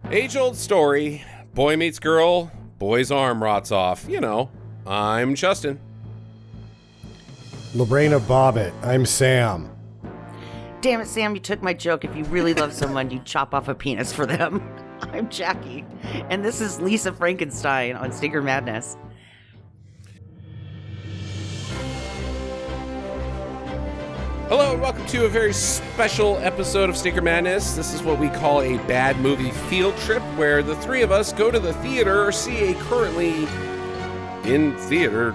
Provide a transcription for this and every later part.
Age-old story. Boy meets girl, boy's arm rots off. You know, I'm Justin. Lorena Bobbitt, I'm Sam. Damn it, Sam, you took my joke. If you really love someone, you chop off a penis for them. I'm Jackie, and this is Lisa Frankenstein on Stinker Madness. Hello and welcome to a very special episode of Stinker Madness. This is what we call a bad movie field trip, where the three of us go to the theater or see a currently in theater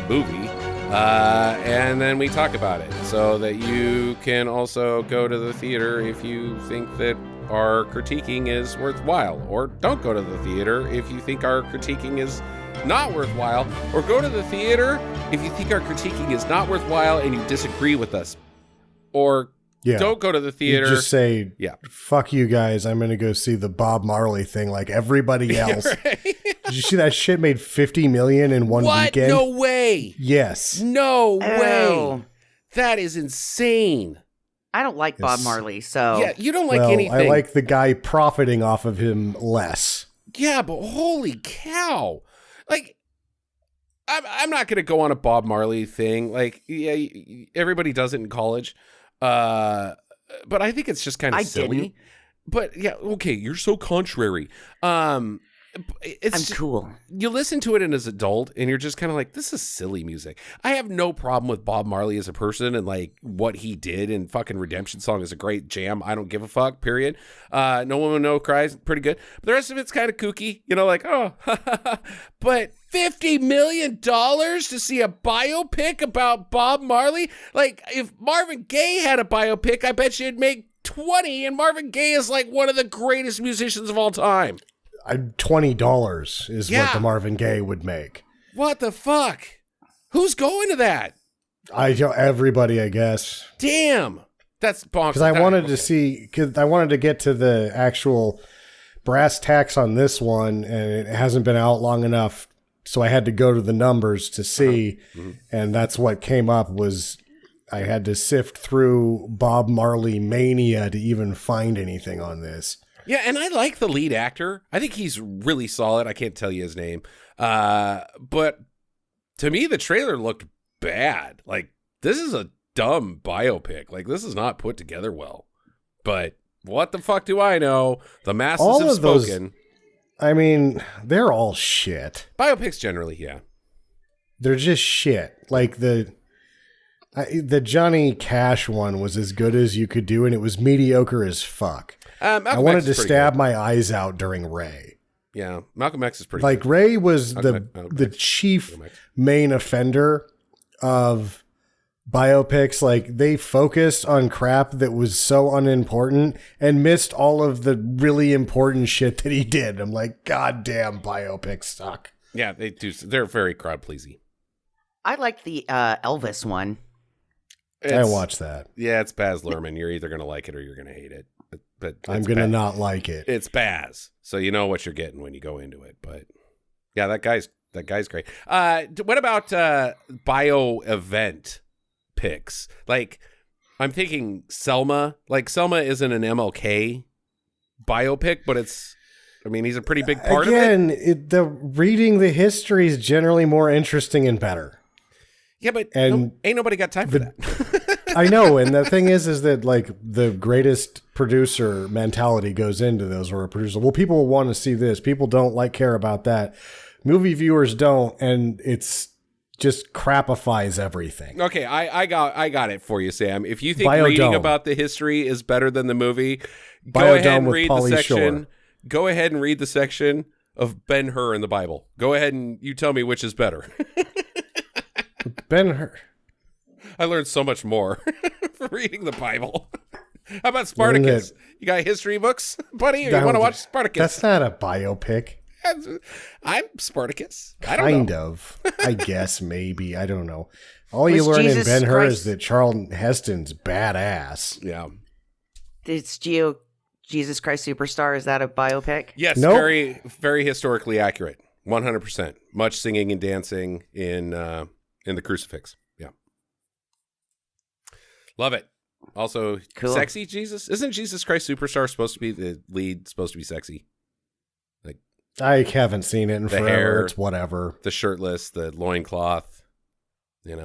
movie, and then we talk about it, so that you can also go to the theater if you think that our critiquing is worthwhile, or don't go to the theater if you think our critiquing is not worthwhile, or go to the theater if you think our critiquing is not worthwhile and you disagree with us. Or don't go to the theater. You just say, fuck you guys, I'm going to go see the Bob Marley thing like everybody else. Right? Did you see that shit made $50 million in one weekend? No way. Yes. No way. That is insane. I don't like Bob Marley, so... Yeah, you don't like anything. I like the guy profiting off of him less. Yeah, but holy cow. Like, I'm not going to go on a Bob Marley thing. Like, yeah, everybody does it in college. But I think it's just kind of silly. Didn't. But yeah, okay, you're so contrary. I'm cool. You listen to it as an adult and you're just kind of like, this is silly music. I have no problem with Bob Marley as a person and like what he did, and fucking Redemption Song is a great jam. I don't give a fuck, period. No Woman No Cries, pretty good. But the rest of it's kind of kooky, you know, like, oh, but $50 million to see a biopic about Bob Marley? Like, if Marvin Gaye had a biopic, I bet you'd make 20, and Marvin Gaye is like one of the greatest musicians of all time. $20 is what the Marvin Gaye would make. What the fuck? Who's going to that? Everybody, I guess. Damn. That's bonkers. Because I wanted to get to the actual brass tacks on this one, and it hasn't been out long enough, so I had to go to the numbers to see, and that's what came up was I had to sift through Bob Marley mania to even find anything on this. Yeah, and I like the lead actor. I think he's really solid. I can't tell you his name. But to me, the trailer looked bad. Like, this is a dumb biopic. Like, this is not put together well. But what the fuck do I know? The masses have spoken. I mean, they're all shit. Biopics generally, yeah. They're just shit. Like, the Johnny Cash one was as good as you could do, and it was mediocre as fuck. I wanted to stab my eyes out during Ray. Yeah, Malcolm X is pretty like good. Ray was the chief main offender of biopics. Like, they focused on crap that was so unimportant and missed all of the really important shit that he did. I'm like, goddamn, biopics suck. Yeah, they do. They're very crowd pleasing. I like the Elvis one. I watched that. Yeah, it's Baz Luhrmann. You're either going to like it or you're going to hate it. But I'm going to not like it. It's Baz, so you know what you're getting when you go into it. But yeah, that guy's great. What about bio event picks? Like, I'm thinking Selma. Like, Selma isn't an MLK biopic, but he's a pretty big part of it. Again, reading the history is generally more interesting and better. Yeah, but ain't nobody got time for that. I know, and the thing is that like the greatest producer mentality goes into those, or a producer. Well, people will want to see this. People don't care about that. Movie viewers don't, and it's just crapifies everything. Okay, I got it for you, Sam. If you think reading about the history is better than the movie, go ahead and read the section. Go ahead and read the section of Ben-Hur in the Bible. Go ahead and you tell me which is better. Ben-Hur. I learned so much more from reading the Bible. How about Spartacus? You got history books, buddy? Or you want to watch Spartacus? That's not a biopic. I'm Spartacus. I don't know. I guess, maybe. I don't know. All you learn in Ben-Hur is that Charlton Heston's badass. Yeah. It's Jesus Christ Superstar. Is that a biopic? Yes, nope. Very, very historically accurate. 100%. Much singing and dancing in the crucifix. Yeah. Love it. Also, cool. Sexy Jesus? Isn't Jesus Christ Superstar supposed to be the lead, supposed to be sexy? I haven't seen it in The forever. hair. It's whatever. The shirtless, the loincloth, I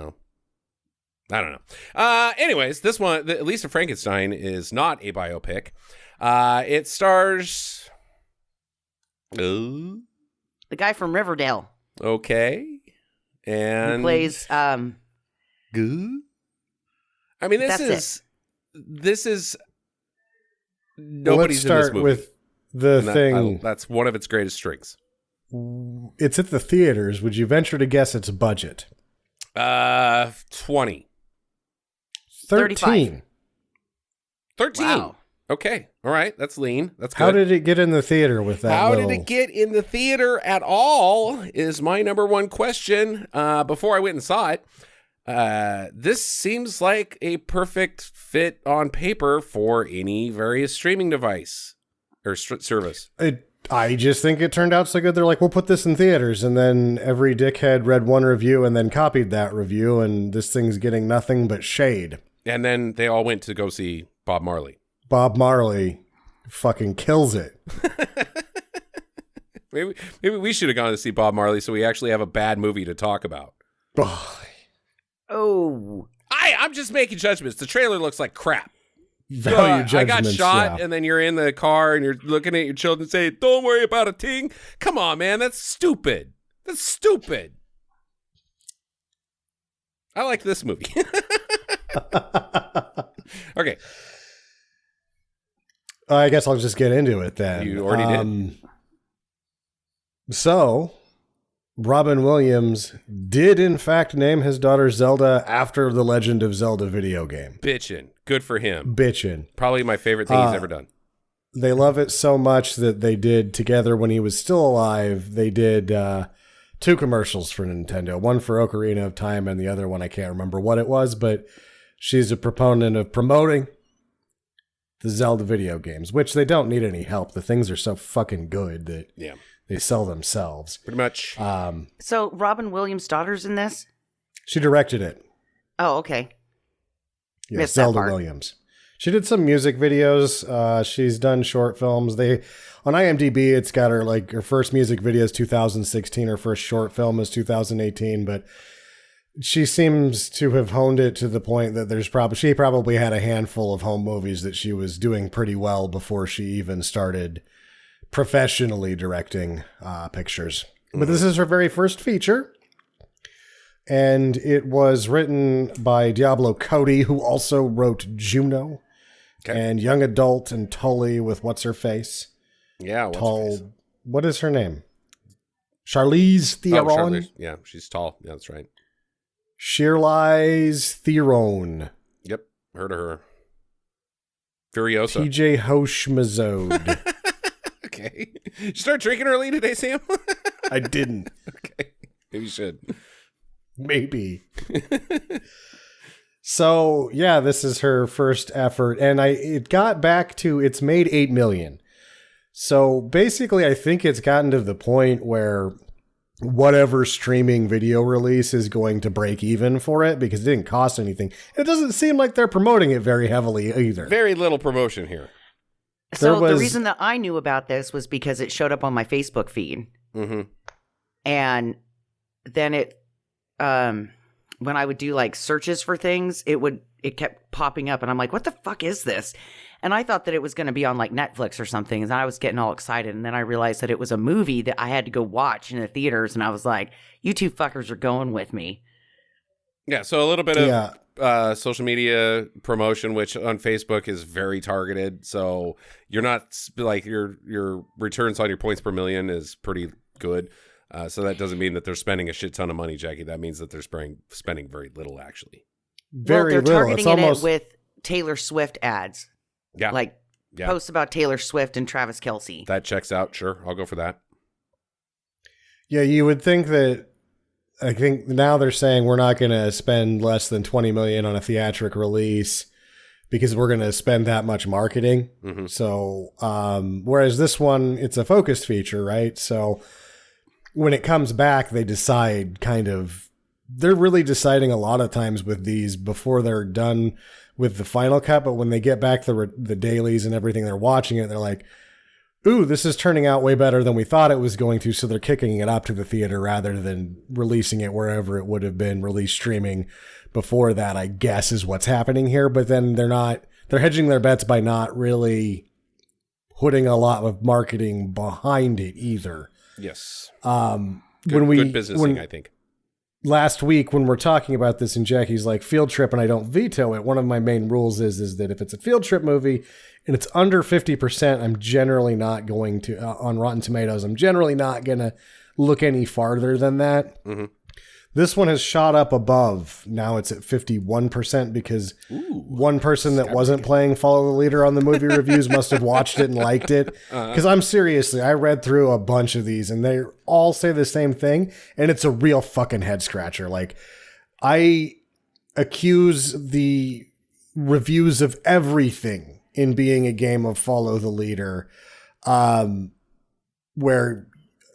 don't know. Anyways, this one, Lisa Frankenstein, is not a biopic. It stars... The guy from Riverdale. Okay. And... Who plays... Good? I mean, this is... Nobody's in this movie. Let's start with the thing. That's one of its greatest strengths. It's at the theaters. Would you venture to guess its budget? 20. 13. 13. Wow. Okay. All right. That's lean. That's good. How did it get in the theater with that? How did it get in the theater at all is my number one question. Before I went and saw it, this seems like a perfect fit on paper for any various streaming device or service. I just think it turned out so good. They're like, we'll put this in theaters. And then every dickhead read one review and then copied that review. And this thing's getting nothing but shade. And then they all went to go see Bob Marley. Bob Marley fucking kills it. Maybe we should have gone to see Bob Marley so we actually have a bad movie to talk about. Oh. I'm just making judgments. The trailer looks like crap. Value judgments, I got shot, yeah. and then you're in the car and you're looking at your children and say, don't worry about a thing. Come on, man. That's stupid. That's stupid. I like this movie. Okay. I guess I'll just get into it then. You already did. So, Robin Williams did in fact name his daughter Zelda after the Legend of Zelda video game. Bitchin'. Good for him. Bitchin'. Probably my favorite thing he's ever done. They love it so much that they did together when he was still alive. They did 2 commercials for Nintendo. One for Ocarina of Time and the other one I can't remember what it was, but she's a proponent of promoting the Zelda video games, which they don't need any help. The things are so fucking good that they sell themselves. Pretty much. So Robin Williams' daughter's in this? She directed it. Oh, okay. Yeah, Missed that Zelda part. Williams. She did some music videos. She's done short films. On IMDb, it's got her first music video is 2016. Her first short film is 2018. But she seems to have honed it to the point that she probably had a handful of home movies that she was doing pretty well before she even started professionally directing pictures. But this is her very first feature. And it was written by Diablo Cody, who also wrote Juno and Young Adult and Tully with What's-Her-Face. Yeah, What's-Her-Face. What is her name? Charlize Theron? Yeah, she's tall. Yeah, that's right. Charlize Theron. Yep, heard of her. Furiosa. TJ Hoshmazode. Okay. You start drinking early today, Sam? I didn't. Okay. Maybe you should. Maybe. So, yeah, this is her first effort. And it got back to, it's made $8 million. So basically, I think it's gotten to the point where whatever streaming video release is going to break even for it because it didn't cost anything. It doesn't seem like they're promoting it very heavily either. Very little promotion here. So the reason that I knew about this was because it showed up on my Facebook feed. Mm-hmm. And then when I would do like searches for things, it kept popping up and I'm like, what the fuck is this? And I thought that it was going to be on like Netflix or something. And I was getting all excited. And then I realized that it was a movie that I had to go watch in the theaters. And I was like, you two fuckers are going with me. Yeah. So a little bit of social media promotion, which on Facebook is very targeted. So you're not like your returns on your points per million is pretty good. So that doesn't mean that they're spending a shit ton of money, Jackie. That means that they're spending very little, actually. They're targeting it with Taylor Swift ads. Yeah. Posts about Taylor Swift and Travis Kelce. That checks out. Sure. I'll go for that. Yeah, you would think that. I think now they're saying we're not going to spend less than $20 million on a theatric release because we're going to spend that much marketing. Mm-hmm. So, whereas this one, it's a focused feature, right? So when it comes back, they decide they're really deciding a lot of times with these before they're done with the final cut. But when they get back the dailies and everything, they're watching it. They're like, ooh, this is turning out way better than we thought it was going to, so they're kicking it up to the theater rather than releasing it wherever it would have been released streaming before that, I guess, is what's happening here. But then they're hedging their bets by not really putting a lot of marketing behind it either. Yes. Good businessing, I think. Last week when we're talking about this and Jackie's like field trip and I don't veto it, one of my main rules is that if it's a field trip movie and it's under 50%, I'm generally not going to, on Rotten Tomatoes, I'm generally not going to look any farther than that. Mm-hmm. This one has shot up above. Now it's at 51% because one person that wasn't playing Follow the Leader on the movie reviews must have watched it and liked it. Because I read through a bunch of these and they all say the same thing. And it's a real fucking head scratcher. Like, I accuse the reviews of everything in being a game of Follow the Leader, where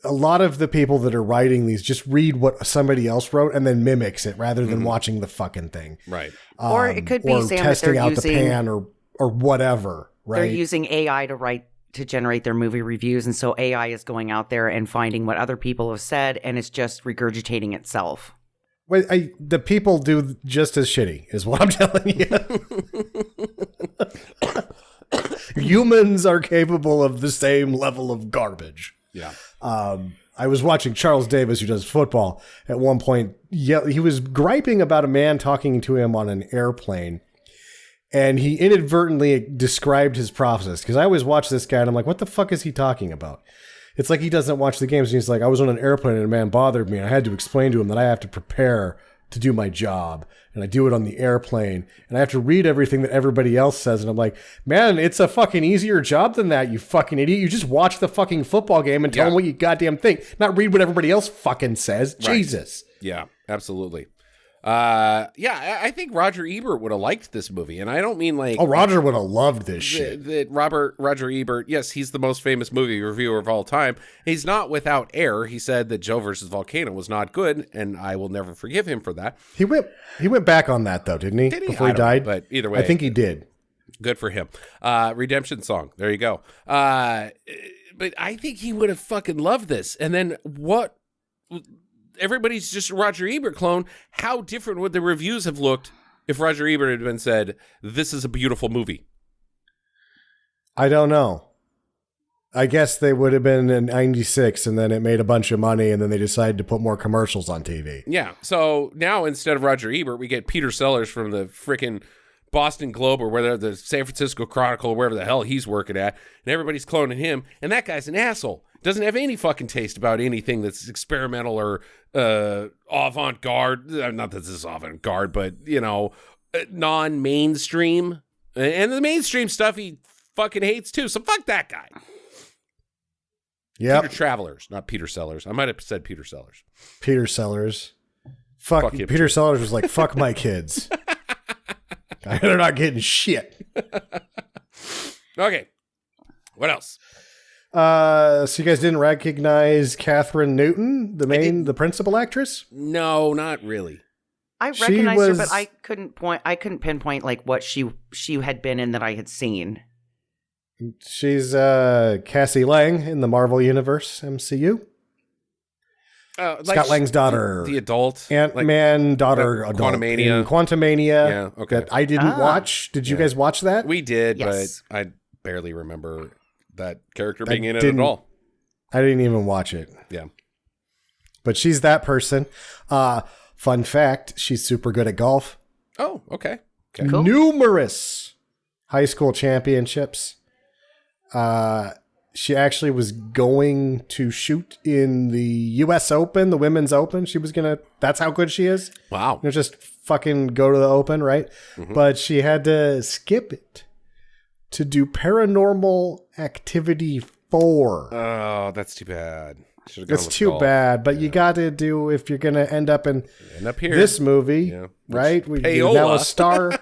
a lot of the people that are writing these just read what somebody else wrote and then mimics it rather than watching the fucking thing. Right. Or it could be, or Sam, testing that out using, the pan or whatever. Right. They're using AI to generate their movie reviews. And so AI is going out there and finding what other people have said and it's just regurgitating itself. Well, the people do just as shitty is what I'm telling you. Humans are capable of the same level of garbage. Yeah. I was watching Charles Davis, who does football, at one point. Yeah, he was griping about a man talking to him on an airplane, and he inadvertently described his process. Because I always watch this guy, and I'm like, what the fuck is he talking about? It's like he doesn't watch the games, and he's like, I was on an airplane, and a man bothered me, and I had to explain to him that I have to prepare to do my job, and I do it on the airplane, and I have to read everything that everybody else says, and I'm like, man, it's a fucking easier job than that, you fucking idiot. You just watch the fucking football game and tell them what you goddamn think, not read what everybody else fucking says. Right. Jesus. Yeah, absolutely. I think Roger Ebert would have liked this movie, and I don't mean like... Oh, Roger would have loved this shit. Roger Ebert, yes, he's the most famous movie reviewer of all time. He's not without error. He said that Joe versus Volcano was not good, and I will never forgive him for that. He went back on that, though, didn't he? Did he? Before he died? But either way... I think he did. Good for him. Redemption song. There you go. But I think he would have fucking loved this. And then what... Everybody's just a Roger Ebert clone. How different would the reviews have looked if Roger Ebert had been said, this is a beautiful movie? I don't know. I guess they would have been in 96 and then it made a bunch of money and then they decided to put more commercials on TV. Yeah. So now instead of Roger Ebert, we get Peter Sellers from the frickin' Boston Globe or whether the San Francisco Chronicle or wherever the hell he's working at. And everybody's cloning him. And that guy's an asshole. Doesn't have any fucking taste about anything that's experimental or avant-garde. Not that this is avant-garde, but, you know, non-mainstream. And the mainstream stuff he fucking hates too. So fuck that guy. Yeah. Peter Travelers, not Peter Sellers. I might have said Peter Sellers. Peter Sellers. Fuck Peter Sellers was like, fuck my kids. They're not getting shit. Okay. What else? So you guys didn't recognize Catherine Newton, the principal actress? No, not really. I recognized her, but I couldn't pinpoint like what she had been in that I had seen. She's Cassie Lang in the Marvel Universe MCU. Scott Lang's daughter, the adult Ant-Man daughter, Quantumania. Quantumania. Yeah, okay. That I didn't watch. Did you guys watch that? We did, yes. But I barely remember that character being in it at all. I didn't even watch it. Yeah, but she's that person. Fun fact: she's super good at golf. Oh, okay. Cool. Numerous high school championships. She actually was going to shoot in the U.S. Open, the Women's Open. That's how good she is. Wow. Just fucking go to the Open, right? Mm-hmm. But she had to skip it to do Paranormal Activity 4. Oh, that's too bad. It's too bad, but you got to do, if you're going to end up here, this movie, right? You're now a star.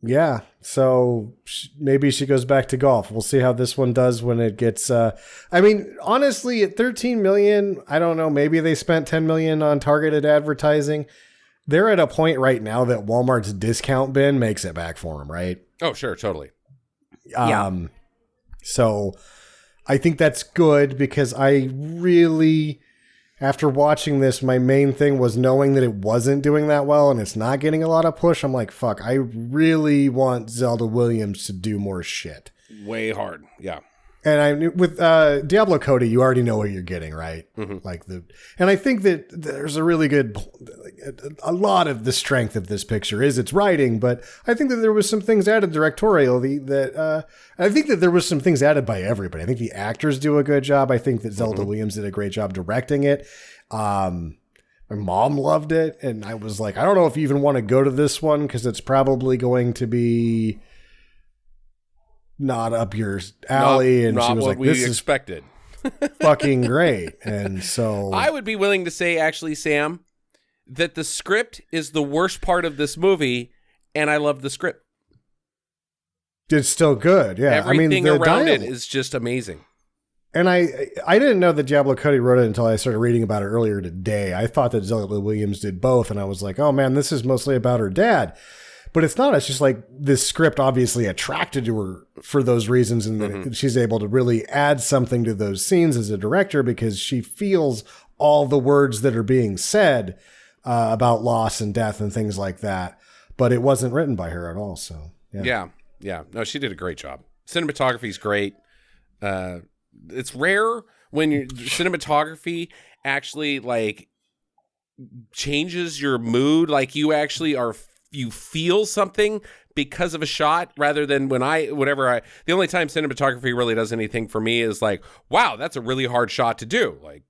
Yeah, so maybe she goes back to golf. We'll see how this one does when it gets... I mean, honestly, at $13 million, I don't know, maybe they spent $10 million on targeted advertising. They're at a point right now that Walmart's discount bin makes it back for them, right? Oh, sure, totally. So I think that's good because I really, after watching this, my main thing was knowing that it wasn't doing that well and it's not getting a lot of push. I'm like, fuck, I really want Zelda Williams to do more shit. Way hard. Yeah. And with Diablo Cody, you already know what you're getting, right? Mm-hmm. And I think that there's a really good, a lot of the strength of this picture is its writing, but I think that there was some things added directorially I think that there was some things added by everybody. I think the actors do a good job. I think that Zelda Williams did a great job directing it. My mom loved it, and I was like, I don't know if you even want to go to this one because it's probably going to be not up your alley. And not she was what like, we this expected. is fucking great. And so I would be willing to say, actually, Sam, that the script is the worst part of this movie, and I love the script. It's still good. Yeah. Everything the around it dialogue is just amazing. And I didn't know that Diablo Cody wrote it until I started reading about it earlier today. I thought that Zelda Williams did both, and I was like, oh man, this is mostly about her dad. But it's not. It's just like this script obviously attracted to her for those reasons, and that she's able to really add something to those scenes as a director because she feels all the words that are being said about loss and death and things like that. But it wasn't written by her at all. So yeah. No, she did a great job. Cinematography's great. It's rare when your cinematography actually like changes your mood. Like you actually you feel something because of a shot rather than the only time cinematography really does anything for me is like, wow, that's a really hard shot to do. Like,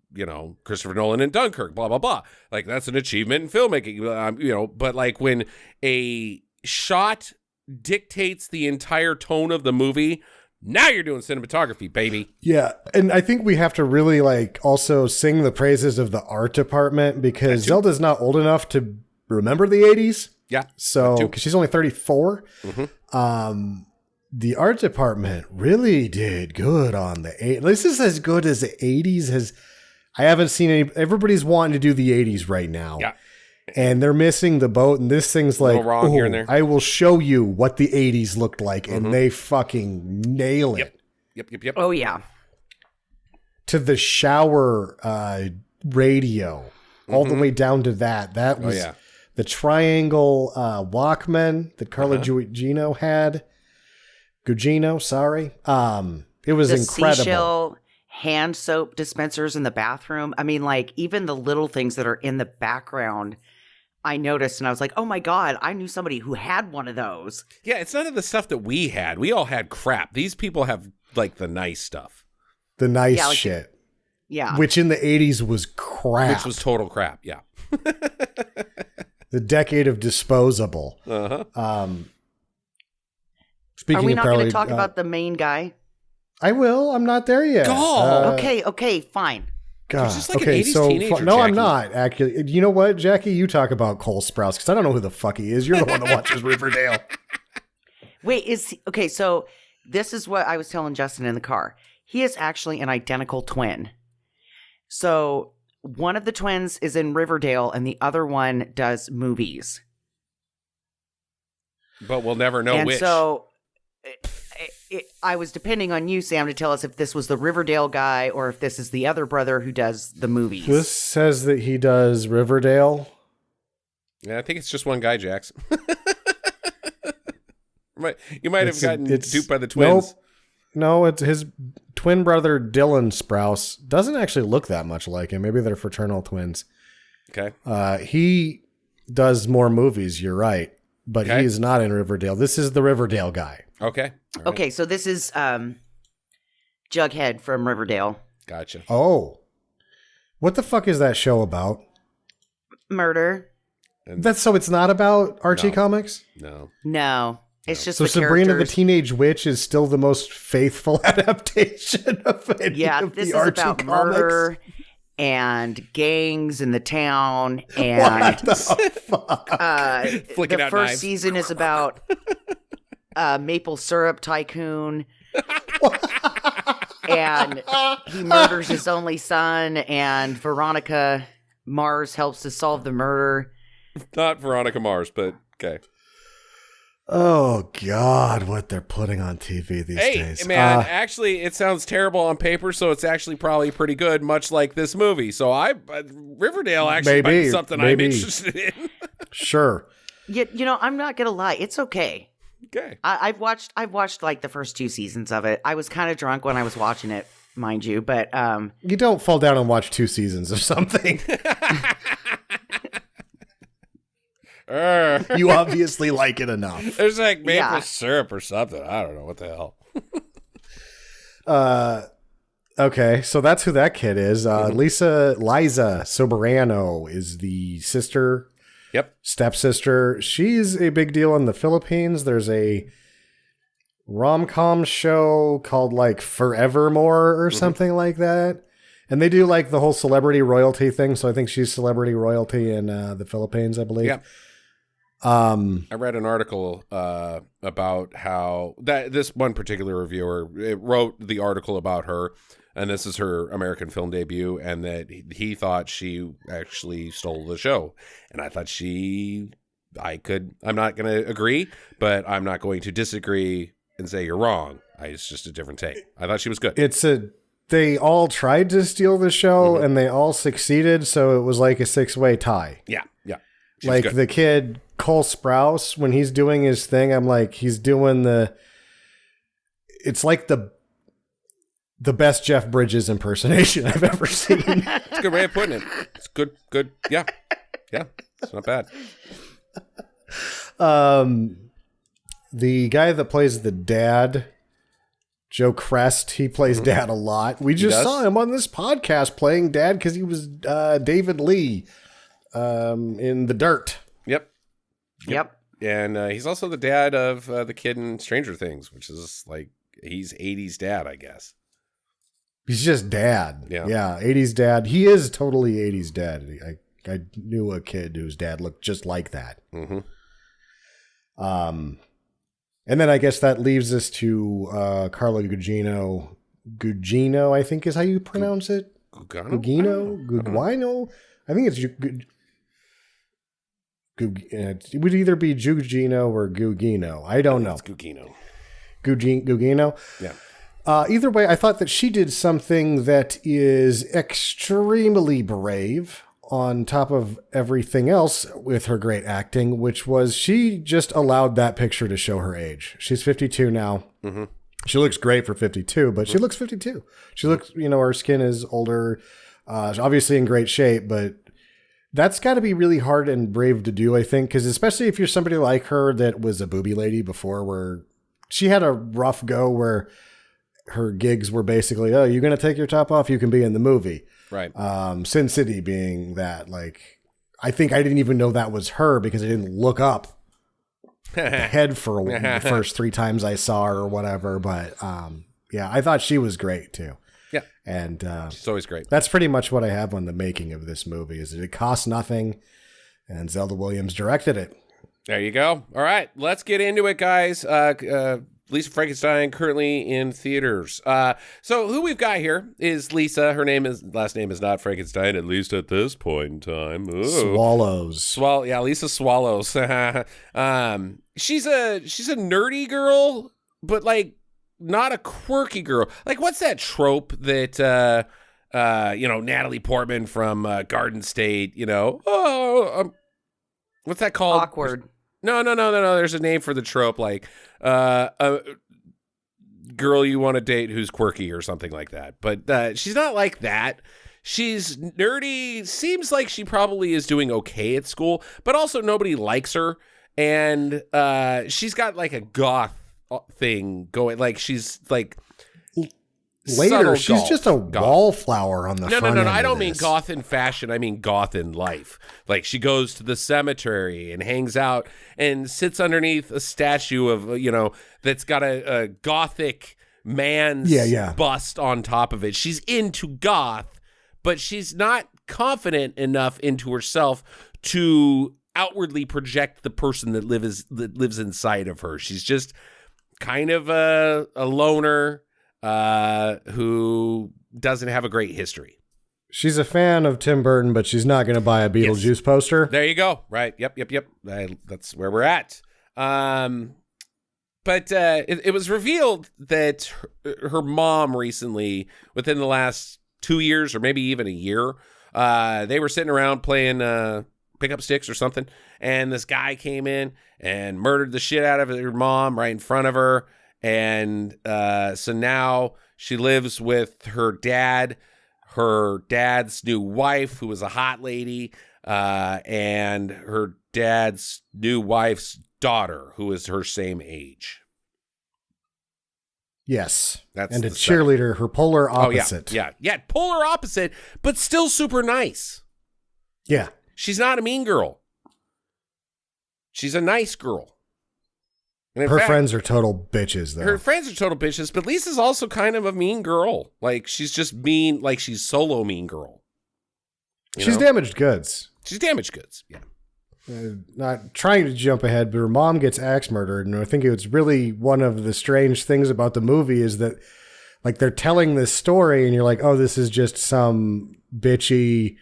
Christopher Nolan and Dunkirk, blah, blah, blah. Like that's an achievement in filmmaking, but like when a shot dictates the entire tone of the movie, now you're doing cinematography, baby. Yeah. And I think we have to really like also sing the praises of the art department because Zelda's not old enough to remember the 80s. Yeah. So, because she's only 34. The art department really did good on the 80s. This is as good as the 80s has. I haven't seen any. Everybody's wanting to do the 80s right now. Yeah. And they're missing the boat. And this thing's like, wrong here and there. I will show you what the 80s looked like. And they fucking nail it. Yep. Oh, yeah. To the shower radio, all the way down to that. That was the triangle Walkman that Carla Gugino had. Gugino, sorry. It was incredible. Seashell hand soap dispensers in the bathroom. I mean, like, even the little things that are in the background, I noticed, and I was like, oh my God, I knew somebody who had one of those. Yeah, it's none of the stuff that we had. We all had crap. These people have, like, the nice stuff. The nice shit. Yeah. Which in the 80s was crap. Which was total crap, yeah. The decade of disposable. Speaking Are we of not Carly, going to talk about the main guy? I will. I'm not there yet. Okay, fine. God. She's just like an 80s teenager, no, Jackie. I'm not. Actually, you know what, Jackie? You talk about Cole Sprouse because I don't know who the fuck he is. You're the one that watches Riverdale. Wait, so this is what I was telling Justin in the car. He is actually an identical twin. So one of the twins is in Riverdale and the other one does movies. But we'll never know which. And so I was depending on you, Sam, to tell us if this was the Riverdale guy or if this is the other brother who does the movies. This says that he does Riverdale. Yeah, I think it's just one guy, Jax. You might have gotten duped by the twins. No, it's his twin brother, Dylan Sprouse. Doesn't actually look that much like him. Maybe they're fraternal twins. Okay. He does more movies, you're right. But he is not in Riverdale. This is the Riverdale guy. Okay. All right. Okay, so this is Jughead from Riverdale. Gotcha. Oh. What the fuck is that show about? Murder. It's not about Archie comics? No. It's just so the Sabrina characters. the Teenage Witch is still the most faithful adaptation of any of this the is Archie about comics? murder and gangs in the town. And what the fuck? Flicking the out first knives. season is about maple syrup tycoon. And he murders his only son, and Veronica Mars helps to solve the murder. Not Veronica Mars, but okay. Oh God, what they're putting on TV these days. Hey, man, actually, it sounds terrible on paper, so it's actually probably pretty good, much like this movie. So Riverdale actually might be something I'm interested in. Sure. You know, I'm not gonna lie, it's okay. Okay. I've watched like the first 2 seasons of it. I was kind of drunk when I was watching it, mind you, but you don't fall down and watch 2 seasons of something. You obviously like it enough. There's like maple syrup or something. I don't know what the hell. Okay, so that's who that kid is. Liza Soberano is the sister. Yep. Stepsister. She's a big deal in the Philippines. There's a rom-com show called like Forevermore or something like that. And they do like the whole celebrity royalty thing. So I think she's celebrity royalty in the Philippines, I believe. Yep. I read an article about how this one particular reviewer wrote the article about her, and this is her American film debut, and that he thought she actually stole the show. And I thought I'm not going to agree, but I'm not going to disagree and say you're wrong. It's just a different take. I thought she was good. They all tried to steal the show, and they all succeeded, so it was like a 6-way tie. Yeah. Like good. The kid Cole Sprouse, when he's doing his thing, I'm like, he's doing it's like the best Jeff Bridges impersonation I've ever seen. It's a good way of putting it. It's good. Yeah. It's not bad. The guy that plays the dad, Joe Crest, he plays dad a lot. We just saw him on this podcast playing dad because he was David Lee in The Dirt. Yep. And he's also the dad of the kid in Stranger Things, which is like, he's 80s dad, I guess. He's just dad. Yeah, 80s dad. He is totally 80s dad. I knew a kid whose dad looked just like that. Mm-hmm. And then I guess that leaves us to Carla Gugino. Gugino, I think is how you pronounce it. Gugino? I think it's it would either be Gugino or Gugino. I don't know. It's Gugino. Gugino? Yeah. Either way, I thought that she did something that is extremely brave on top of everything else with her great acting, which was she just allowed that picture to show her age. She's 52 now. Mm-hmm. She looks great for 52, but she looks 52. She looks, her skin is older, obviously in great shape, but that's got to be really hard and brave to do, I think, because especially if you're somebody like her that was a booby lady before, where she had a rough go where her gigs were basically, oh, you're going to take your top off, you can be in the movie. Right. Sin City being that, like, I think I didn't even know that was her because I didn't look up the head for the first 3 times I saw her or whatever. But yeah, I thought she was great too. Yeah. And she's always great. That's pretty much what I have on the making of this movie is that it cost nothing and Zelda Williams directed it. There you go. All right, let's get into it, guys. Lisa Frankenstein currently in theaters. So who we've got here is Lisa. Her last name is not Frankenstein, at least at this point in time. Ooh. Swallows. Lisa Swallows. She's a nerdy girl, but like not a quirky girl. Like, what's that trope that Natalie Portman from Garden State, what's that called? Awkward. No. There's a name for the trope, like a girl you want to date who's quirky or something like that. But she's not like that. She's nerdy. Seems like she probably is doing okay at school, but also nobody likes her. And she's got like a goth thing going. Like she's like later, she's just a wallflower on the front end. No. I don't mean goth in fashion. I mean goth in life. Like she goes to the cemetery and hangs out and sits underneath a statue of, that's got a Gothic man's bust on top of it. She's into goth, but she's not confident enough into herself to outwardly project the person that lives inside of her. She's just kind of a loner who doesn't have a great history. She's a fan of Tim Burton, but she's not going to buy a Beetlejuice poster. There you go. Right. Yep. That's where we're at. But it was revealed that her mom recently, within the last 2 years or maybe even a year, they were sitting around playing pick up sticks or something, and this guy came in and murdered the shit out of her mom right in front of her. And so now she lives with her dad's new wife, who was a hot lady, and her dad's new wife's daughter, who is her same age. Yes. That's and a the cheerleader, her polar opposite. Yeah, polar opposite, but still super nice. Yeah. She's not a mean girl. She's a nice girl. And her friends are total bitches, though. Her friends are total bitches, but Lisa's also kind of a mean girl. Like, she's just mean, like she's solo mean girl. She's damaged goods. She's damaged goods, yeah. Not trying to jump ahead, but her mom gets axe murdered, and I think it's really one of the strange things about the movie is that, like, they're telling this story, and you're like, oh, this is just some bitchy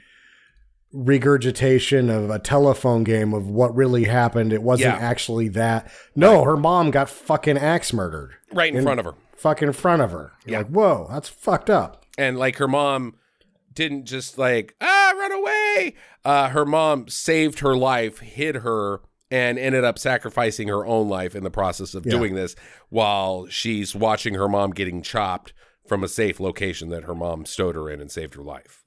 regurgitation of a telephone game of what really happened. It wasn't actually that. No, her mom got fucking axe murdered. Right in front of her. Fucking in front of her. You're like, whoa, that's fucked up. And, like, her mom didn't just, like, run away. Her mom saved her life, hid her, and ended up sacrificing her own life in the process of doing this while she's watching her mom getting chopped from a safe location that her mom stowed her in and saved her life.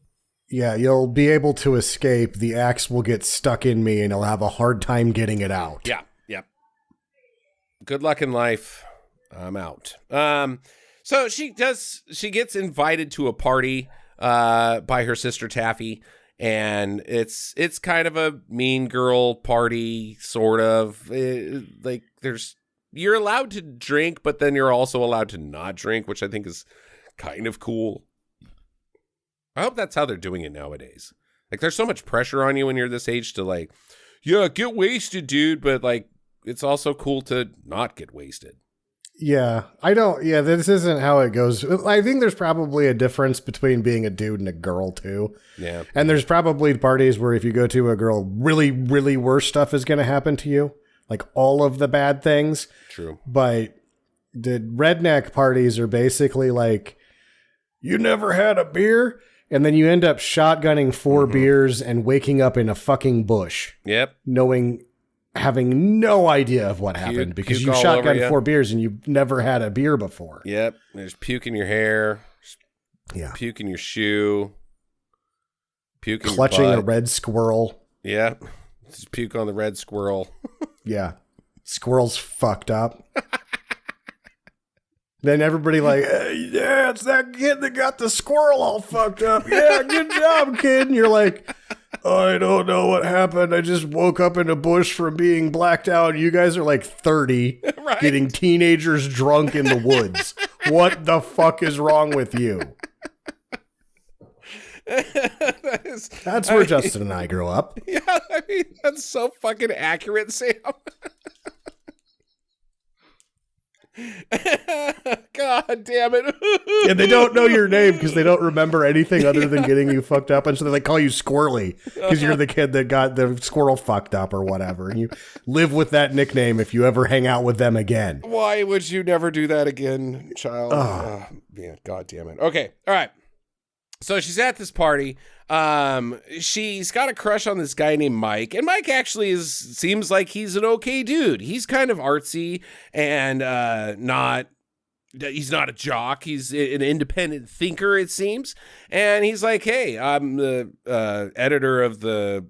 Yeah, you'll be able to escape. The axe will get stuck in me, and I'll have a hard time getting it out. Yeah. Good luck in life. I'm out. So she gets invited to a party by her sister Taffy, and it's kind of a mean girl party, sort of. Like, you're allowed to drink, but then you're also allowed to not drink, which I think is kind of cool. I hope that's how they're doing it nowadays. Like, there's so much pressure on you when you're this age to, like, yeah, get wasted, dude. But, like, it's also cool to not get wasted. Yeah, this isn't how it goes. I think there's probably a difference between being a dude and a girl, too. Yeah. And there's probably parties where if you go to a girl, really, really worse stuff is going to happen to you. Like, all of the bad things. True. But the redneck parties are basically like, you never had a beer? And then you end up shotgunning 4 beers and waking up in a fucking bush. Yep. Having no idea of what happened because you shotgunned 4 beers and you've never had a beer before. Yep. There's puke in your hair. Yeah. Puke in your shoe. Puke in clutching your a red squirrel. Yep. Just puke on the red squirrel. Yeah. Squirrel's fucked up. Then everybody like, hey, yeah, it's that kid that got the squirrel all fucked up. Yeah, good job, kid. And you're like, I don't know what happened. I just woke up in a bush from being blacked out. You guys are like 30, right? Getting teenagers drunk in the woods. What the fuck is wrong with you? That's where Justin and I grew up. Yeah, I mean, that's so fucking accurate, Sam. God damn it. And they don't know your name because they don't remember anything other than getting you fucked up. And so they call you Squirrely because you're the kid that got the squirrel fucked up or whatever. And you live with that nickname if you ever hang out with them again. Why would you never do that again, child? Oh, man, God damn it. Okay. All right. So she's at this party. She's got a crush on this guy named Mike, and Mike actually seems like he's an okay dude. He's kind of artsy and he's not a jock. He's an independent thinker, it seems. And he's like, hey, I'm the editor of the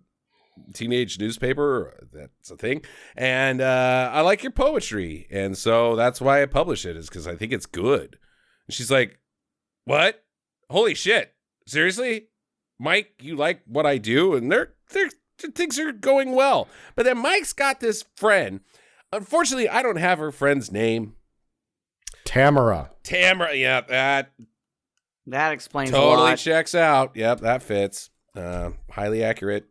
teenage newspaper. That's a thing. And I like your poetry. And so that's why I publish it, is because I think it's good. And she's like, what? Holy shit. Seriously? Mike, you like what I do? And things are going well. But then Mike's got this friend. Unfortunately, I don't have her friend's name. Tamara. Yeah, that explains a lot. Totally checks out. Yep, that fits. Highly accurate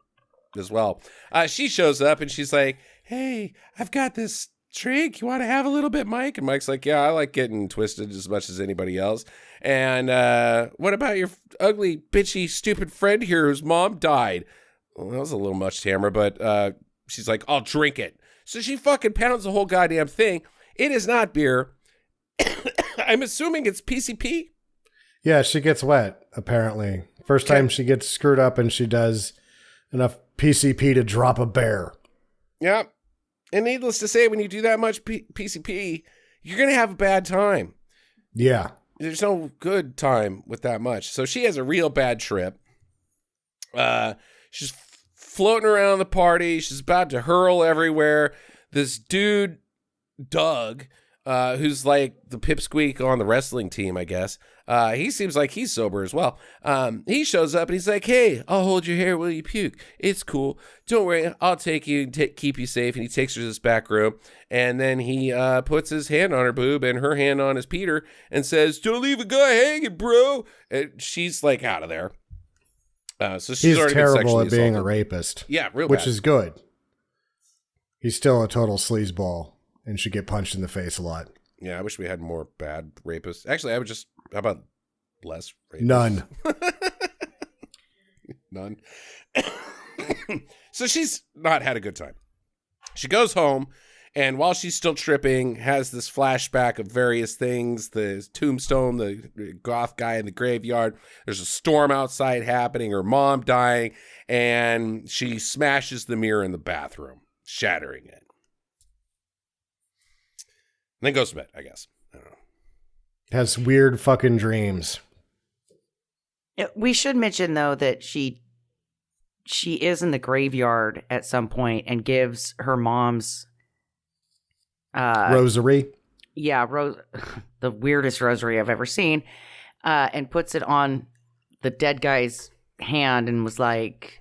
as well. She shows up and she's like, hey, I've got this drink. You want to have a little bit, Mike? And Mike's like, yeah, I like getting twisted as much as anybody else. And what about your ugly, bitchy, stupid friend here whose mom died? Well, that was a little much, Tamara, but she's like, I'll drink it. So she fucking pounds the whole goddamn thing. It is not beer. I'm assuming it's PCP. Yeah, she gets wet, apparently. First time she gets screwed up and she does enough PCP to drop a bear. Yeah. And needless to say, when you do that much PCP, you're going to have a bad time. Yeah. There's no good time with that much. So she has a real bad trip. She's floating around the party. She's about to hurl everywhere. This dude, Doug, who's like the pipsqueak on the wrestling team, I guess. He seems like he's sober as well. He shows up and he's like, "Hey, I'll hold your hair while you puke. It's cool. Don't worry. I'll take you and keep you safe." And he takes her to this back room. And then he puts his hand on her boob and her hand on his Peter and says, "Don't leave a guy hanging, bro." And she's like out of there. So she's already terrible been at being assaulted. a rapist. Yeah, real which bad. is good. He's still a total sleazeball and should get punched in the face a lot. Yeah, I wish we had more bad rapists. Actually, how about less rapists? None. None. So she's not had a good time. She goes home, and while she's still tripping, has this flashback of various things. The tombstone, the goth guy in the graveyard. There's a storm outside happening, her mom dying, and she smashes the mirror in the bathroom, shattering it. And then goes to bed, I guess. I don't know. Has weird fucking dreams. We should mention, though, that she is in the graveyard at some point and gives her mom's Rosary. Yeah, the weirdest rosary I've ever seen, and puts it on the dead guy's hand and was like,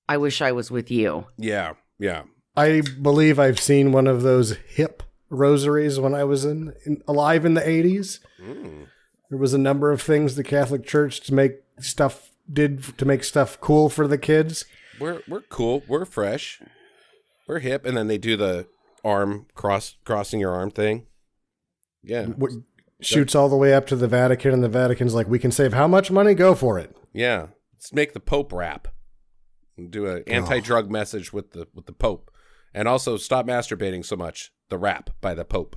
"I wish I was with you." Yeah, yeah. I believe I've seen one of those hip rosaries when I was alive in the 80s. There was a number of things the Catholic Church did to make stuff cool for the kids. We're cool. We're fresh. We're hip. And then they do the arm crossing your arm thing. Yeah. Shoots all the way up to the Vatican, and the Vatican's like, "We can save how much money? Go for it." Yeah. Let's make the Pope rap. Do an anti-drug message with the Pope. And also stop masturbating so much. The rap by the Pope.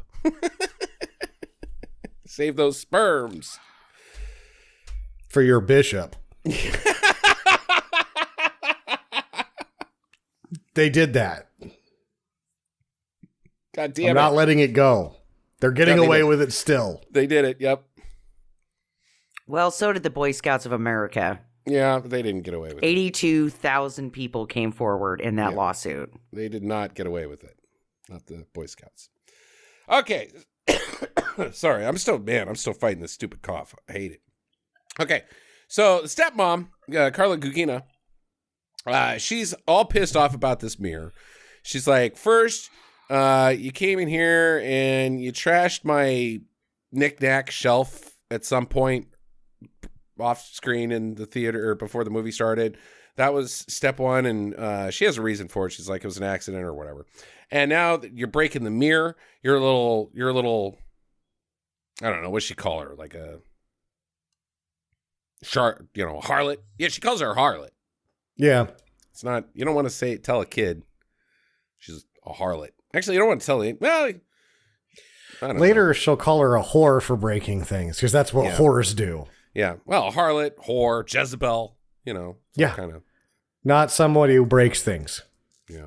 Save those sperms. For your bishop. They did that. God damn I'm not letting it go. They're getting away with it still. They did it, yep. Well, so did the Boy Scouts of America. Yeah, but they didn't get away with it. 82,000 people came forward in that lawsuit. They did not get away with it. Not the Boy Scouts. Okay. Sorry, I'm still fighting this stupid cough. I hate it. Okay. So the stepmom, Carla Gugina, she's all pissed off about this mirror. She's like, "First, you came in here and you trashed my knick-knack shelf at some point off screen in the theater or before the movie started. That was step one." And she has a reason for it. She's like, it was an accident or whatever. And now you're breaking the mirror. You're a little, I don't know, what'd she call her? Like a harlot. Yeah, she calls her a harlot. Yeah. It's not, you don't want to tell a kid she's a harlot. Actually, you don't want to tell it. Well, I don't Later, know. she'll call her a whore for breaking things, because that's what whores do. Yeah. Well, a harlot, whore, Jezebel, Yeah. kind of. Not somebody who breaks things. Yeah.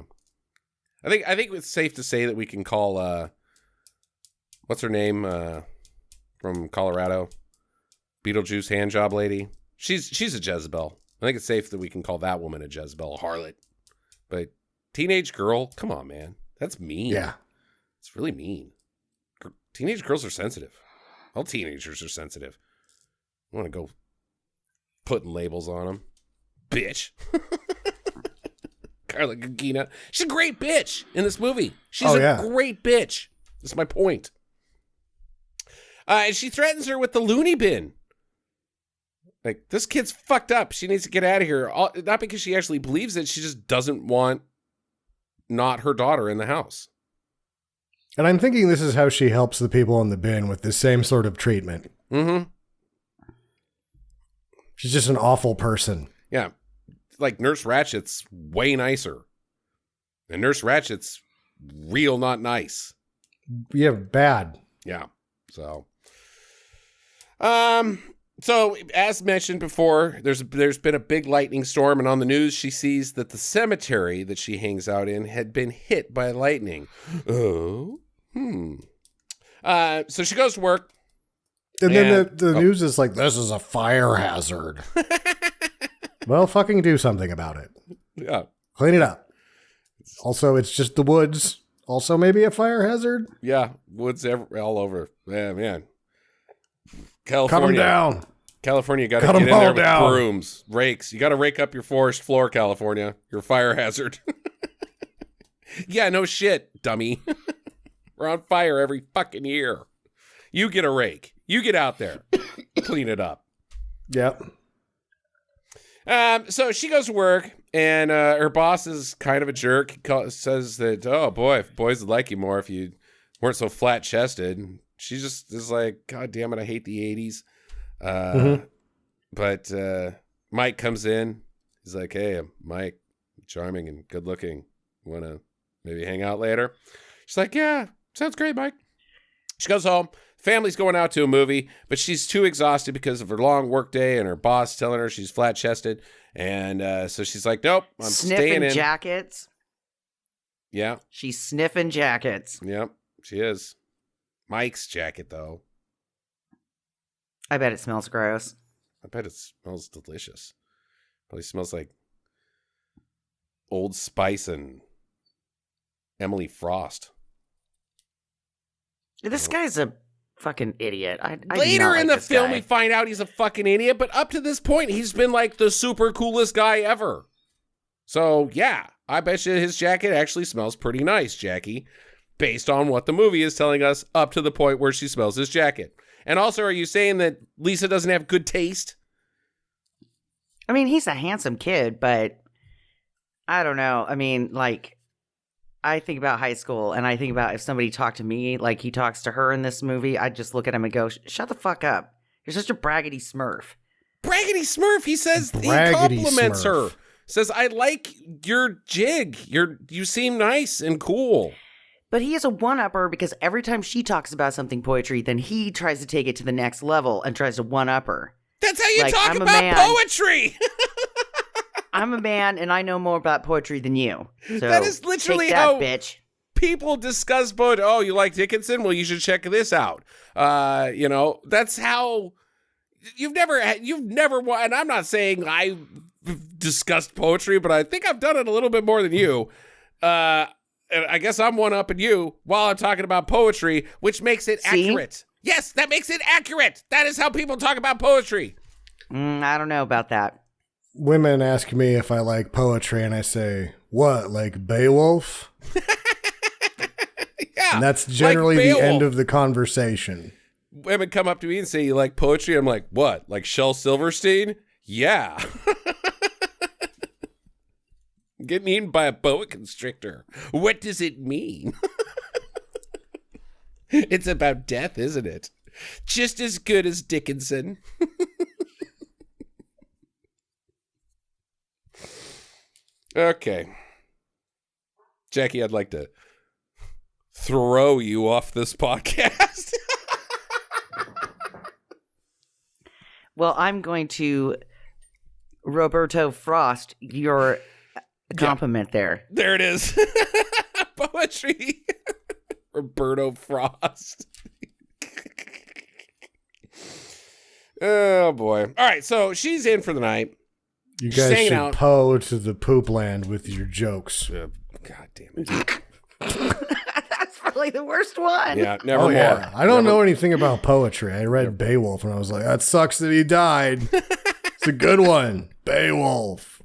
I think it's safe to say that we can call, what's her name, from Colorado? Beetlejuice handjob lady. She's a Jezebel. I think it's safe that we can call that woman a Jezebel, a harlot. But teenage girl, come on, man. That's mean. Yeah. It's really mean. Teenage girls are sensitive. All teenagers are sensitive. I want to go putting labels on them. Bitch. Carla Gugina. She's a great bitch in this movie. She's a great bitch. That's my point. And she threatens her with the loony bin. Like, this kid's fucked up. She needs to get out of here. Not because she actually believes it. She just doesn't want not her daughter in the house. And I'm thinking this is how she helps the people in the bin with the same sort of treatment. Mm-hmm. She's just an awful person. Yeah. Like Nurse Ratchet's way nicer. And Nurse Ratchet's real not nice. bad. Yeah. So, so as mentioned before, there's been a big lightning storm, and on the news she sees that the cemetery that she hangs out in had been hit by lightning. Oh, so she goes to work. And then the news is like, this is a fire hazard. Well, fucking do something about it. Yeah. Clean it up. Also, it's just the woods. Also, maybe a fire hazard. Yeah, woods all over. Yeah, man. California. Cut them down. California, got to get in there with brooms, rakes. You got to rake up your forest floor, California. You're a fire hazard. Yeah, no shit, dummy. We're on fire every fucking year. You get a rake. You get out there. Clean it up. Yep. So she goes to work, and her boss is kind of a jerk. He says that, oh, boy, if boys would like you more if you weren't so flat-chested. She just is like, God damn it, I hate the 80s. But Mike comes in. He's like, hey, I'm Mike, charming and good looking. Want to maybe hang out later? She's like, yeah, sounds great, Mike. She goes home. Family's going out to a movie, but she's too exhausted because of her long work day and her boss telling her she's flat chested. And so she's like, nope, I'm staying in. Jackets. Yeah. She's sniffing jackets. Yep, she is. Mike's jacket, though. I bet it smells gross. I bet it smells delicious. Probably smells like Old Spice and Emily Frost. This guy's a fucking idiot. I Later in the film, guy. we find out he's a fucking idiot, but up to this point, he's been like the super coolest guy ever. So, yeah, I bet you his jacket actually smells pretty nice, Jackie, based on what the movie is telling us up to the point where she smells his jacket. And also, are you saying that Lisa doesn't have good taste? I mean, he's a handsome kid, but I don't know. I mean, like, I think about high school, and I think about if somebody talked to me like he talks to her in this movie, I'd just look at him and go, shut the fuck up. You're such a braggedy smurf. Braggedy smurf, he says. He compliments her. Says, I like your jig. You seem nice and cool. But he is a one-upper because every time she talks about something poetry, then he tries to take it to the next level and tries to one-up her. That's how you talk about poetry. I'm a man, and I know more about poetry than you. So that is literally take that, how bitch. People discuss poetry. Oh, you like Dickinson? Well, you should check this out. That's how you've never, and I'm not saying I discussed poetry, but I think I've done it a little bit more than you. And I guess I'm one-upping you while I'm talking about poetry, which makes it accurate. Yes, that makes it accurate. That is how people talk about poetry. I don't know about that. Women ask me if I like poetry, and I say, what, like Beowulf? Yeah. And that's generally like the end of the conversation. Women come up to me and say, you like poetry? I'm like, what? Like Shel Silverstein? Yeah. Getting eaten by a boa constrictor. What does it mean? It's about death, isn't it? Just as good as Dickinson. Okay. Jackie, I'd like to throw you off this podcast. Well, I'm going to Roberto Frost your compliment there. There it is. Poetry. Roberto Frost. Oh, boy. All right, so she's in for the night. You guys should poe to the poop land with your jokes. God damn it. That's probably the worst one. Yeah, never more. Yeah. I don't know anything about poetry. I read Beowulf and I was like, that sucks that he died. It's a good one. Beowulf.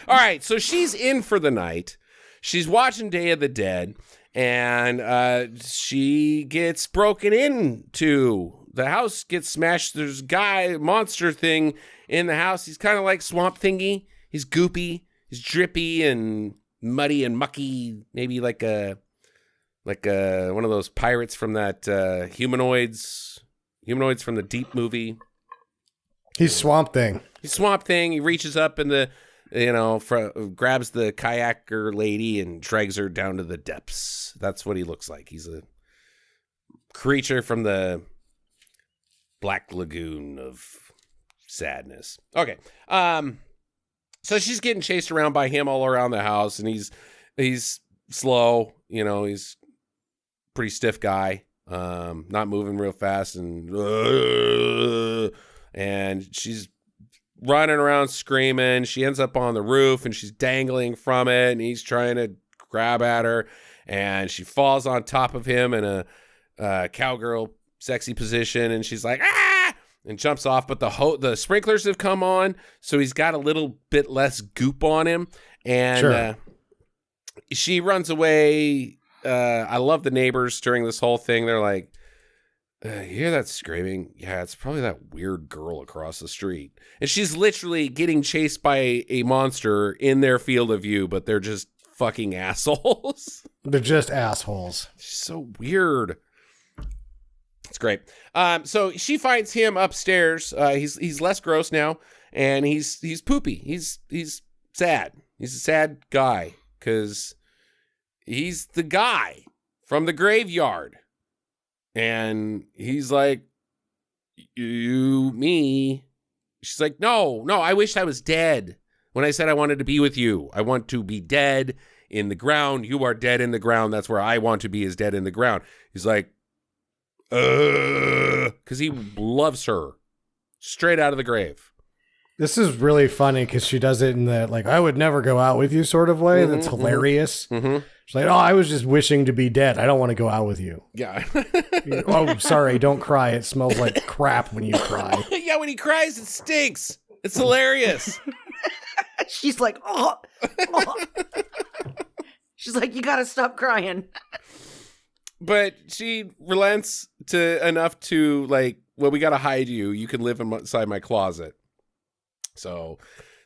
All right, so she's in for the night. She's watching Day of the Dead, and she gets broken into. The house gets smashed. There's a monster thing in the house. He's kind of like Swamp Thingy. He's goopy. He's drippy and muddy and mucky. Maybe like one of those pirates from that humanoids from the Deep movie. He's Swamp Thing. He's Swamp Thing. He reaches up in the grabs the kayaker lady and drags her down to the depths. That's what he looks like. He's a creature from the Black Lagoon of sadness. Okay. So she's getting chased around by him all around the house, and he's slow. He's a pretty stiff guy. Not moving real fast, and she's running around screaming. She ends up on the roof, and she's dangling from it, and he's trying to grab at her, and she falls on top of him in a cowgirl sexy position, and she's like, ah, and jumps off, but the sprinklers have come on, so he's got a little bit less goop on him, and Sure. She runs away. I love the neighbors during this whole thing. They're like, you hear that screaming? Yeah, it's probably that weird girl across the street. And she's literally getting chased by a monster in their field of view, but they're just fucking assholes. They're just assholes. She's so weird. It's great. So she finds him upstairs. He's less gross now, and he's poopy. He's sad. He's a sad guy because he's the guy from the graveyard. And he's like, me. She's like, no, I wish I was dead. When I said I wanted to be with you, I want to be dead in the ground. You are dead in the ground. That's where I want to be, is dead in the ground. He's like, because he loves her straight out of the grave. This is really funny because she does it in that, like, I would never go out with you sort of way. That's hilarious. Mm-hmm. She's like, oh, I was just wishing to be dead. I don't want to go out with you. Yeah. Oh, sorry. Don't cry. It smells like crap when you cry. Yeah, when he cries, it stinks. It's hilarious. She's like, oh. She's like, you got to stop crying. But she relents enough to, like, well, we got to hide you. You can live inside my closet. So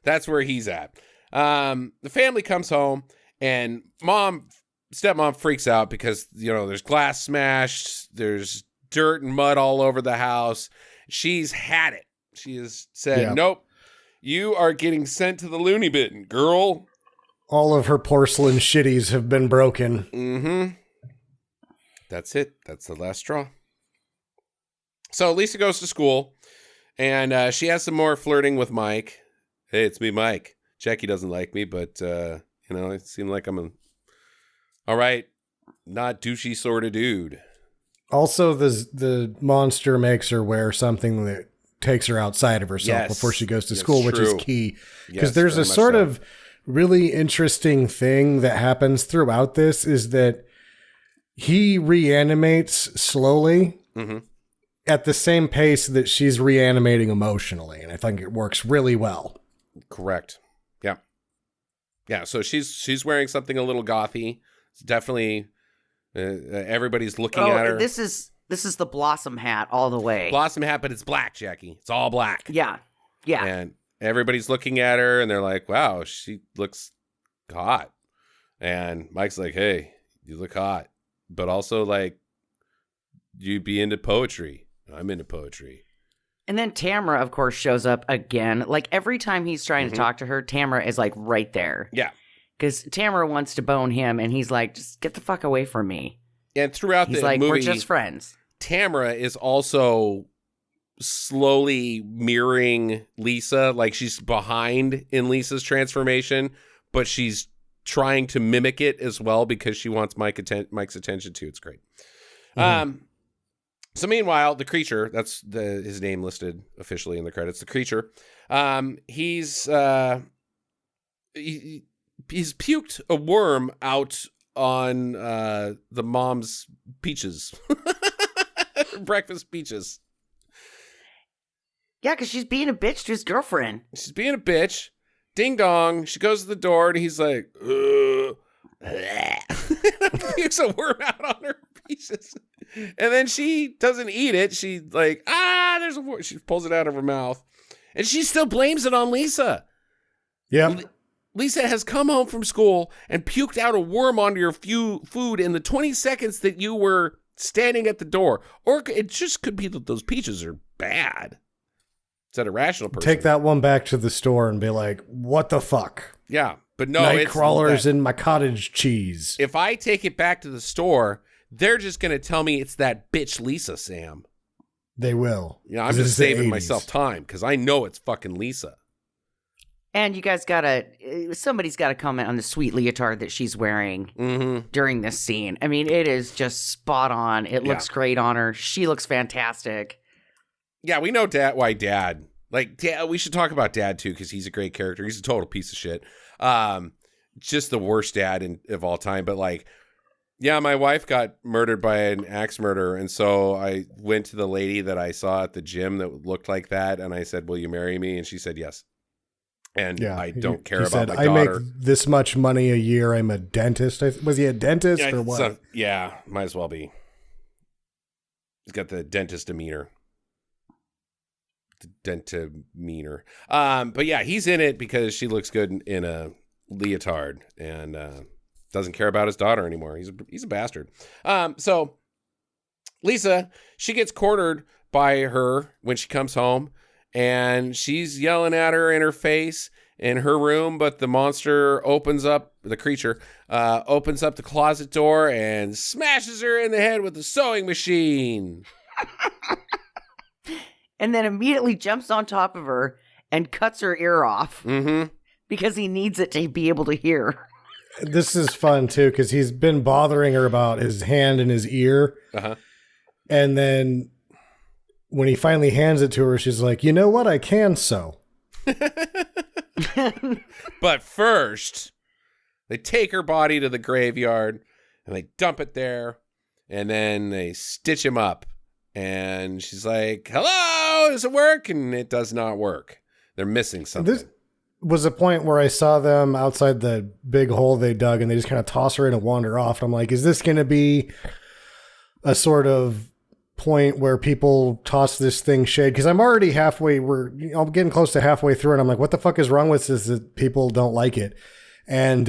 that's where he's at. The family comes home, and stepmom freaks out because, there's glass smashed, there's dirt and mud all over the house. She's had it. She has said, Nope, you are getting sent to the loony bin, girl. All of her porcelain shitties have been broken. Mm-hmm. That's it. That's the last straw. So Lisa goes to school, and she has some more flirting with Mike. Hey, it's me, Mike. Jackie doesn't like me, but, it seemed like I'm all right, not douchey sort of dude. Also, the monster makes her wear something that takes her outside of herself before she goes to school, which is key. Because there's a sort of really interesting thing that happens throughout this is that he reanimates slowly at the same pace that she's reanimating emotionally. And I think it works really well. Correct. Yeah. Yeah. So she's wearing something a little gothy. It's definitely everybody's looking at her. This is the Blossom hat all the way. Blossom hat, but it's black, Jackie. It's all black. Yeah. Yeah. And everybody's looking at her and they're like, wow, she looks hot. And Mike's like, hey, you look hot. But also, like, you be into poetry. I'm into poetry. And then Tamara, of course, shows up again. Like, every time he's trying to talk to her, Tamara is, like, right there. Yeah. Because Tamara wants to bone him, and he's like, just get the fuck away from me. And throughout he's the like, movie, we're just friends. Tamara is also slowly mirroring Lisa. Like, she's behind in Lisa's transformation, but she's trying to mimic it as well because she wants Mike's attention too. It's great. So meanwhile, the creature, that's his name listed officially in the credits, the creature, he's puked a worm out on the mom's peaches. Breakfast peaches. Yeah, because she's being a bitch to his girlfriend. She's being a bitch. Ding dong. She goes to the door and he's like, pukes a worm out on her peaches. And then she doesn't eat it. She's like, there's a worm. She pulls it out of her mouth. And she still blames it on Lisa. Yeah. Lisa has come home from school and puked out a worm onto your food in the 20 seconds that you were standing at the door. Or it just could be that those peaches are bad. Is that a rational person? Take that one back to the store and be like, what the fuck? Yeah, but no, Night it's crawlers that, in my cottage cheese. If I take it back to the store, they're just going to tell me it's that bitch Lisa, Sam. They will. Yeah, I'm just saving myself time because I know it's fucking Lisa. And you guys somebody's got to comment on the sweet leotard that she's wearing during this scene. I mean, it is just spot on. It looks great on her. She looks fantastic. Yeah, we know why Dad. Like, we should talk about Dad, too, because he's a great character. He's a total piece of shit. Just the worst dad of all time. But, like, yeah, my wife got murdered by an axe murderer. And so I went to the lady that I saw at the gym that looked like that. And I said, will you marry me? And she said, yes. And I don't care about my daughter. I make this much money a year. I'm a dentist. Was he a dentist or what? Yeah, might as well be. He's got the dentist demeanor. Demeanor. But yeah, he's in it because she looks good in a leotard and doesn't care about his daughter anymore. He's a bastard. So Lisa, she gets cornered by her when she comes home, and she's yelling at her in her face in her room, but the monster the creature opens up the closet door and smashes her in the head with the sewing machine. And then immediately jumps on top of her and cuts her ear off because he needs it to be able to hear. This is fun, too, because he's been bothering her about his hand and his ear. And then when he finally hands it to her, she's like, you know what? I can sew. But first, they take her body to the graveyard and they dump it there. And then they stitch him up. And she's like, hello, does it work? And it does not work. They're missing something. This was a point where I saw them outside the big hole they dug, and they just kind of toss her in and wander off. I'm like, is this going to be a sort of point where people toss this thing shade? Because I'm already I'm getting close to halfway through, and I'm like, what the fuck is wrong with this that people don't like it? And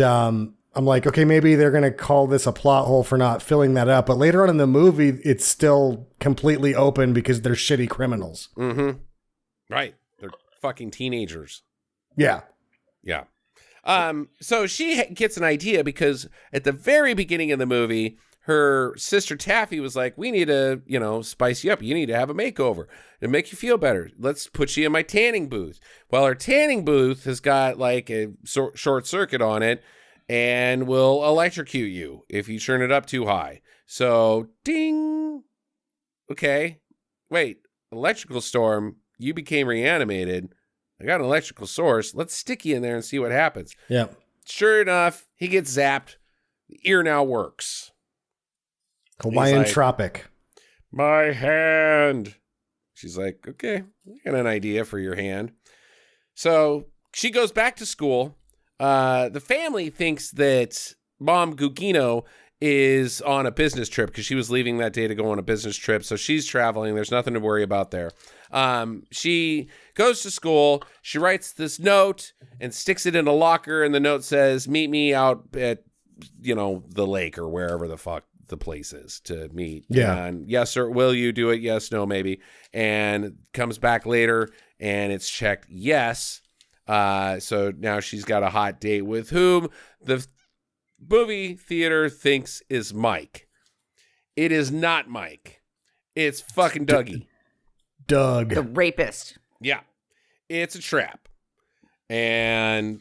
I'm like, okay, maybe they're going to call this a plot hole for not filling that up. But later on in the movie, it's still completely open because they're shitty criminals. Right. They're fucking teenagers. Yeah. Yeah. So she gets an idea because at the very beginning of the movie, her sister Taffy was like, we need to, spice you up. You need to have a makeover to make you feel better. Let's put you in my tanning booth. Well, her tanning booth has got like a short circuit on it and will electrocute you if you turn it up too high. So, ding. Okay. Wait, electrical storm. You became reanimated. I got an electrical source. Let's stick you in there and see what happens. Yeah. Sure enough, he gets zapped. The ear now works. Hawaiian Tropic. My hand. She's like, okay, I got an idea for your hand. So she goes back to school. The family thinks that Mom Gugino is on a business trip because she was leaving that day to go on a business trip. So she's traveling. There's nothing to worry about there. She goes to school. She writes this note and sticks it in a locker. And the note says, meet me out at, the lake or wherever the fuck the place is to meet. Yeah. And yes, sir. Will you do it? Yes, no, maybe. And comes back later and it's checked. Yes. So now she's got a hot date with whom the movie theater thinks is Mike. It is not Mike. It's fucking Dougie. Doug. The rapist. Yeah. It's a trap. And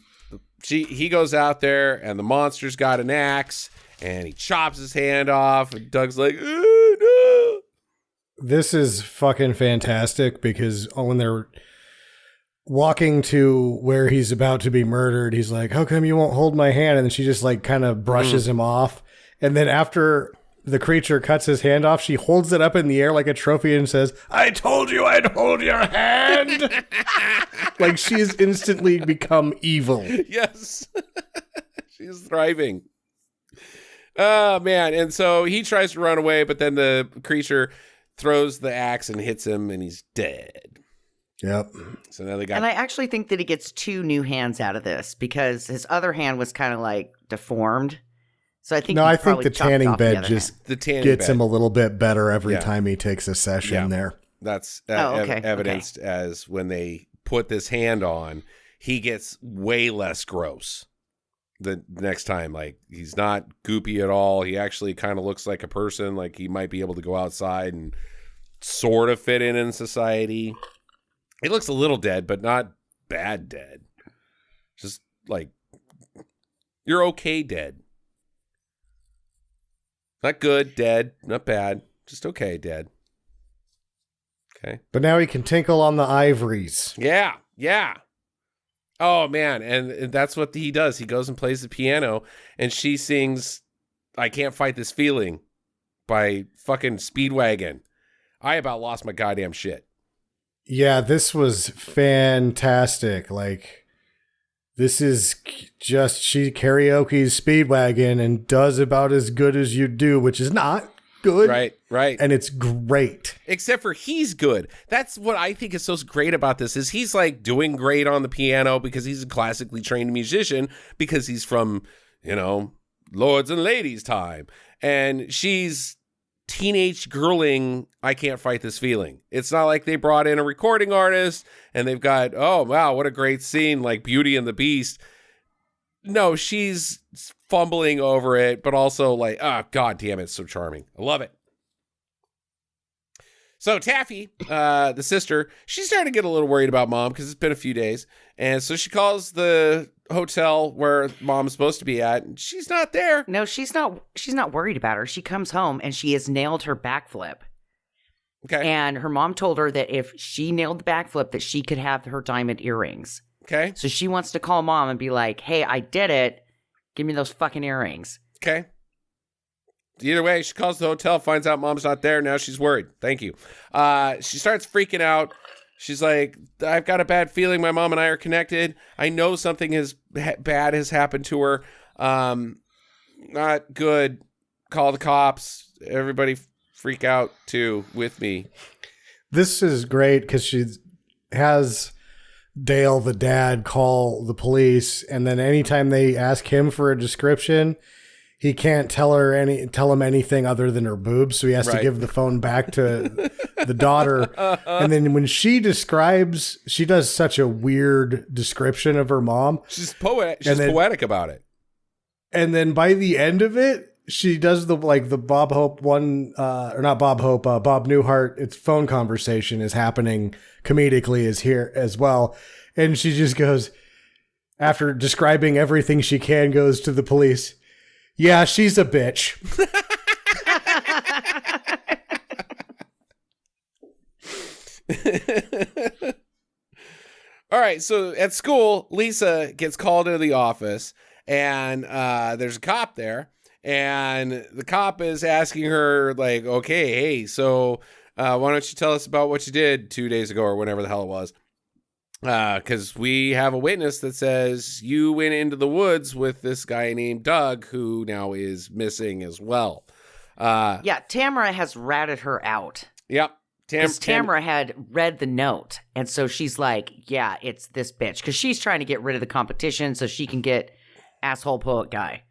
he goes out there and the monster's got an axe and he chops his hand off and Doug's like, no. This is fucking fantastic because when they're walking to where he's about to be murdered, he's like, how come you won't hold my hand? And then she just like kind of brushes him off. And then after the creature cuts his hand off, she holds it up in the air like a trophy and says, I told you I'd hold your hand. Like she's instantly become evil. Yes. She's thriving. Oh, man. And so he tries to run away, but then the creature throws the axe and hits him and he's dead. Yep. So now they got. And I actually think that he gets 2 new hands out of this because his other hand was kind of like deformed. So I think I think the tanning bed just gets him a little bit better every time he takes a session there. That's okay. evidenced as when they put this hand on, he gets way less gross the next time. Like, he's not goopy at all. He actually kind of looks like a person. Like, he might be able to go outside and sort of fit in society. He looks a little dead, but not bad dead. Just like, you're okay dead. Not good dead, not bad. Just okay dead. Okay. But now he can tinkle on the ivories. Yeah. Oh, man. And that's what he does. He goes and plays the piano, and she sings I Can't Fight This Feeling by fucking Speedwagon. I about lost my goddamn shit. Yeah, this was fantastic. Like, this is just, she karaoke's Speedwagon and does about as good as you do, which is not good. Right. And it's great. Except for he's good. That's what I think is so great about this, is he's like doing great on the piano because he's a classically trained musician, because he's from, lords and ladies time. And she's teenage girling I Can't Fight This Feeling. It's not like they brought in a recording artist and they've got, oh, wow, what a great scene, like Beauty and the Beast. No, she's fumbling over it, but also like, oh, God damn it, it's so charming. I love it. So Taffy, the sister, she's starting to get a little worried about Mom because it's been a few days. And so she calls the hotel where Mom's supposed to be at, and she's not there. No, she's not worried about her. She comes home and she has nailed her backflip. Okay. And her mom told her that if she nailed the backflip, that she could have her diamond earrings. Okay. So she wants to call Mom and be like, hey, I did it. Give me those fucking earrings. Okay. Either way, she calls the hotel, finds out Mom's not there. Now she's worried. Thank you. She starts freaking out. She's like, I've got a bad feeling my mom and I are connected. I know something bad has happened to her. Not good. Call the cops. Everybody freak out too with me. This is great because she has Dale, the dad, call the police. And then anytime they ask him for a description, he can't tell him anything other than her boobs. So he has to give the phone back to the daughter. And then when she describes, she does such a weird description of her mom. She's poetic about it. And then by the end of it, she does the Bob Hope one, or not Bob Hope, Bob Newhart. It's phone conversation is happening comedically is here as well. And she just goes, after describing everything she can, goes to the police. Yeah, she's a bitch. All right, so at school, Lisa gets called into the office, and there's a cop there, and the cop is asking her, like, okay, hey, so why don't you tell us about what you did 2 days ago or whenever the hell it was? Because we have a witness that says you went into the woods with this guy named Doug, who now is missing as well. Yeah, Tamara has ratted her out. Yep. Because Tamara had read the note, and so she's like, yeah, it's this bitch. Because she's trying to get rid of the competition so she can get asshole poet guy.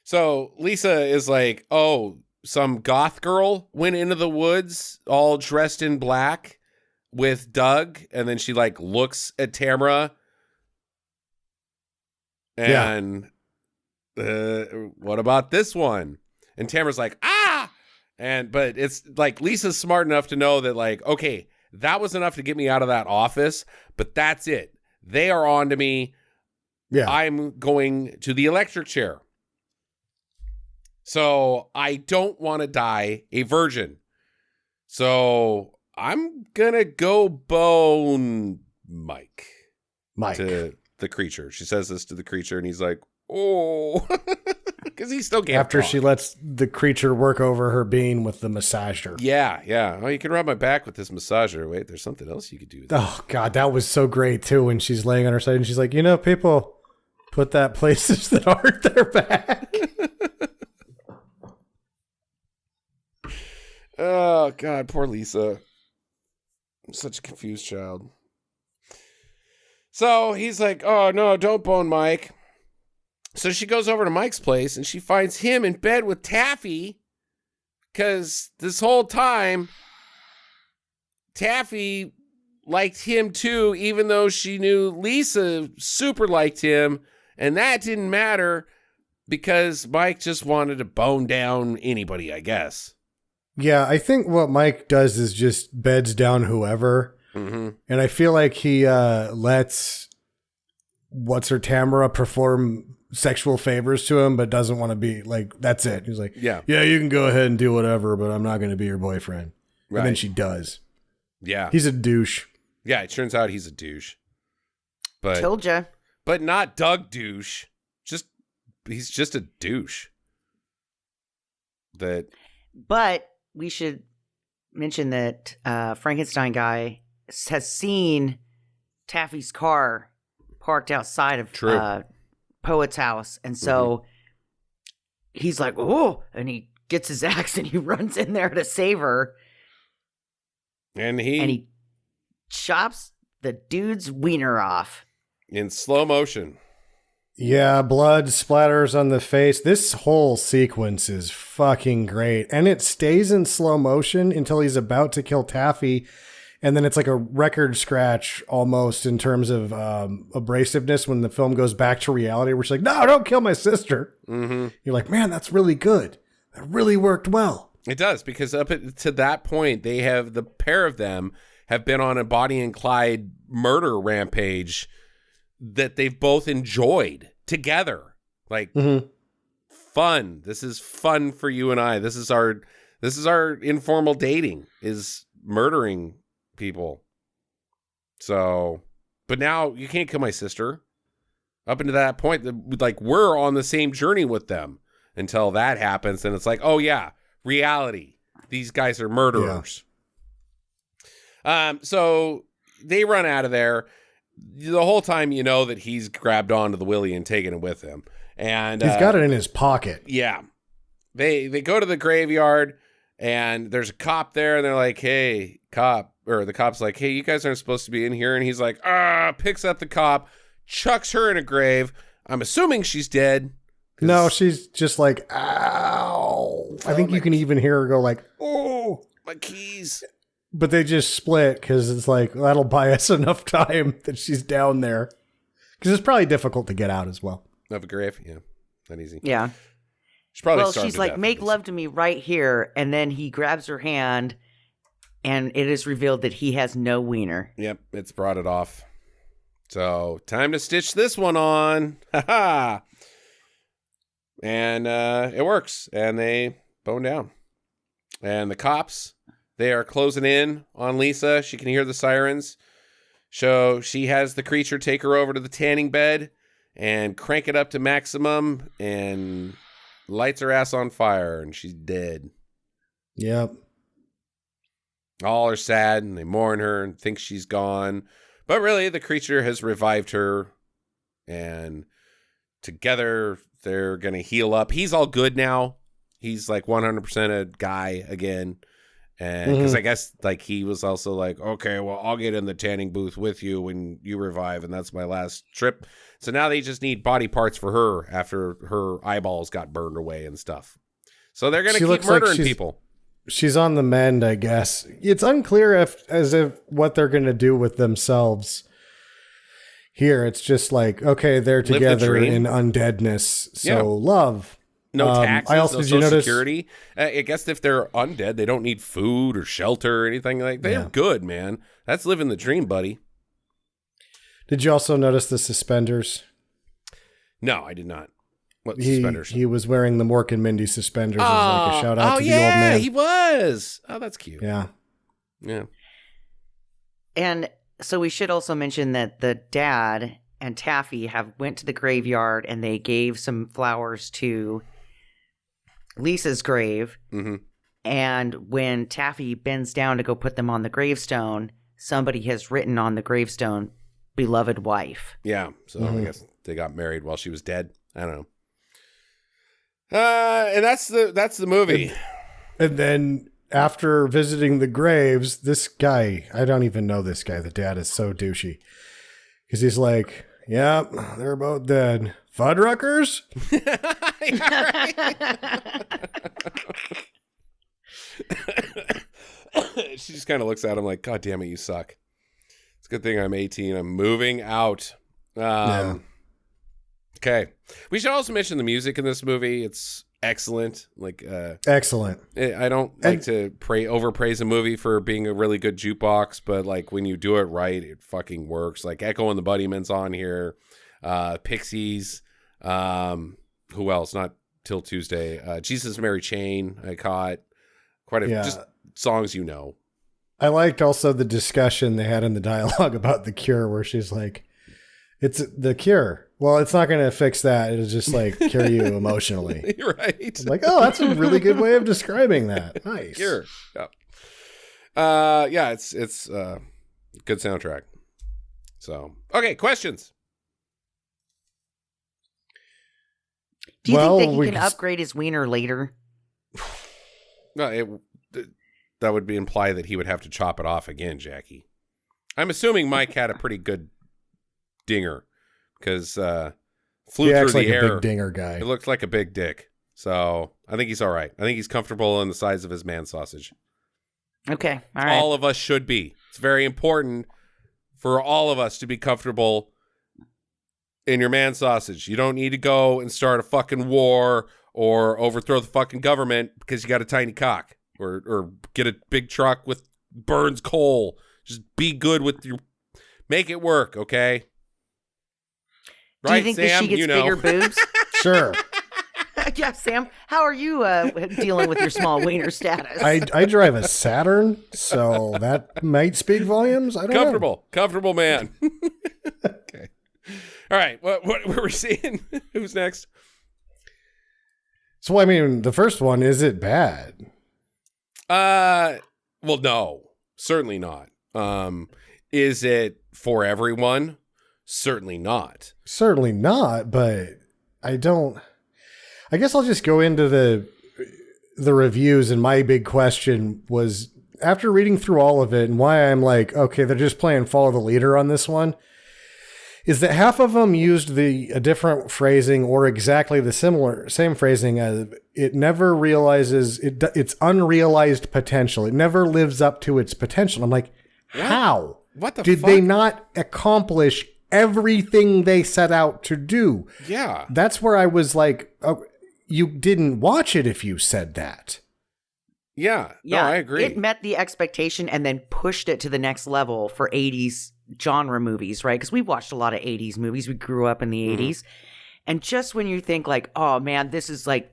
So Lisa is like, oh, some goth girl went into the woods all dressed in black with Doug, and then she like looks at Tamara and what about this one? And Tamara's like, but it's like Lisa's smart enough to know that, like, okay, that was enough to get me out of that office, but that's it. They are on to me. Yeah. I'm going to the electric chair. So I don't want to die a virgin. So I'm going to go bone Mike. To the creature. She says this to the creature, and he's like, oh, because he still can't After talk. she lets the creature work over her being with the massager. Yeah. Oh, you can rub my back with this massager. Wait, there's something else you could do. Oh, God, that was so great, too, when she's laying on her side, and she's like, people put that places that aren't their back. Oh, God, poor Lisa. I'm such a confused child. So he's like, oh, no, don't bone Mike. So she goes over to Mike's place, and she finds him in bed with Taffy. Because this whole time, Taffy liked him too, even though she knew Lisa super liked him. And that didn't matter because Mike just wanted to bone down anybody, I guess. Yeah, I think what Mike does is just beds down whoever. Mm-hmm. And I feel like he lets Tamara perform sexual favors to him, but doesn't want to be like, that's it. He's like, yeah, you can go ahead and do whatever, but I'm not going to be your boyfriend. Right. And then she does. Yeah. He's a douche. Yeah, it turns out he's a douche. But told ya. But not Doug douche. He's just a douche. But we should mention that Frankenstein guy has seen Taffy's car parked outside of Poet's house. And so he's like, oh, and he gets his axe and he runs in there to save her. And he chops the dude's wiener off. In slow motion. Yeah, blood splatters on the face. This whole sequence is fucking great. And it stays in slow motion until he's about to kill Taffy. And then it's like a record scratch almost in terms of abrasiveness when the film goes back to reality, where she's like, no, don't kill my sister. Mm-hmm. You're like, man, that's really good. That really worked well. It does, because up to that point, the pair of them have been on a Bonnie and Clyde murder rampage that they've both enjoyed together. Like, fun. This is fun for you and I. This is our informal dating, is murdering people. So, but now you can't kill my sister. Up until that point, like, we're on the same journey with them until that happens. And it's like, oh yeah, reality. These guys are murderers. Yeah. So they run out of there. The whole time you know that he's grabbed onto the Willie and taken it with him. And he's got it in his pocket. Yeah. They go to the graveyard and there's a cop there and they're like, hey, cop. Or the cop's like, hey, you guys aren't supposed to be in here. And he's like, picks up the cop, chucks her in a grave. I'm assuming she's dead. No, she's just like, ow. I think you can even hear her go like, oh. My keys. But they just split because it's like, that'll buy us enough time that she's down there. Because it's probably difficult to get out as well. Of a grave? Yeah. Not easy. Yeah. She's like, make love to me right here. And then he grabs her hand and it is revealed that he has no wiener. Yep. It's brought it off. So time to stitch this one on. Ha ha. And it works. And they bone down. And the cops, they are closing in on Lisa. She can hear the sirens. So she has the creature take her over to the tanning bed and crank it up to maximum and lights her ass on fire, and she's dead. Yep. All are sad and they mourn her and think she's gone. But really, the creature has revived her, and together they're going to heal up. He's all good now. He's like 100% a guy again. And because I guess like he was also like, okay, well, I'll get in the tanning booth with you when you revive, and that's my last trip. So now they just need body parts for her after her eyeballs got burned away and stuff. So they're going to keep murdering people. She's on the mend, I guess. It's unclear if what they're going to do with themselves. Here, it's just like, okay, they're together in undeadness. So love. No taxes, no social security. I guess if they're undead, they don't need food or shelter or anything like that. They're good, man. That's living the dream, buddy. Did you also notice the suspenders? No, I did not. What suspenders? He was wearing the Mork and Mindy suspenders as like a shout out to the old man. He was. Oh, that's cute. Yeah. Yeah. And so we should also mention that the dad and Taffy went to the graveyard and they gave some flowers to Lisa's grave. Mm-hmm. And when Taffy bends down to go put them on the gravestone, somebody has written on the gravestone, beloved wife. Yeah. So I guess they got married while she was dead. I don't know. And that's the movie. And then after visiting the graves, this guy, I don't even know this guy. The dad is so douchey. Because he's like, yeah, they're both dead. Fuddruckers? She just kind of looks at him like, God damn it, you suck. It's a good thing I'm 18. I'm moving out. Okay. We should also mention the music in this movie. It's excellent. Excellent. I don't like to overpraise a movie for being a really good jukebox, but like when you do it right, it fucking works. Like Echo and the Bunnymen's on here. Pixies. Who else? Not Till Tuesday. Jesus Mary Chain. I caught quite a just songs you know. I liked also the discussion they had in the dialogue about The Cure, where she's like, "It's the cure. Well, it's not going to fix that. It'll just like cure you emotionally." Right. I'm like, oh, that's a really good way of describing that. Nice. Cure. Yeah. It's good soundtrack. So, okay, questions. Do you think that he can upgrade his wiener later? No, that would imply that he would have to chop it off again, Jackie. I'm assuming Mike had a pretty good dinger because flew through the air. A big dinger guy. It looked like a big dick. So I think he's all right. I think he's comfortable on the size of his man sausage. Okay, all right. All of us should be. It's very important for all of us to be comfortable in your man sausage. You don't need to go and start a fucking war or overthrow the fucking government because you got a tiny cock or get a big truck with burns coal. Just be good with your, make it work. Okay. Do you think Sam? that she gets bigger boobs? Sure. Yeah, Sam, how are you dealing with your small wiener status? I drive a Saturn, so that might speak volumes. I don't know. Comfortable man. Okay. All right. What were we seeing? Who's next? So, I mean, the first one, is it bad? Well, no, certainly not. Is it for everyone? Certainly not. Certainly not, but I guess I'll just go into the reviews, and my big question was, after reading through all of it and why I'm like, okay, they're just playing follow the leader on this one, is that half of them used a different phrasing or exactly the same phrasing as it never realizes its unrealized potential. It never lives up to its potential. I'm like, how? What the did fuck? they not accomplish everything they set out to do? Yeah. That's where I was like, oh, you didn't watch it if you said that. Yeah. No, I agree. It met the expectation and then pushed it to the next level for 80s genre movies, right? Because we watched a lot of 80s movies. We grew up in the 80s. And just when you think like, oh man, this is like,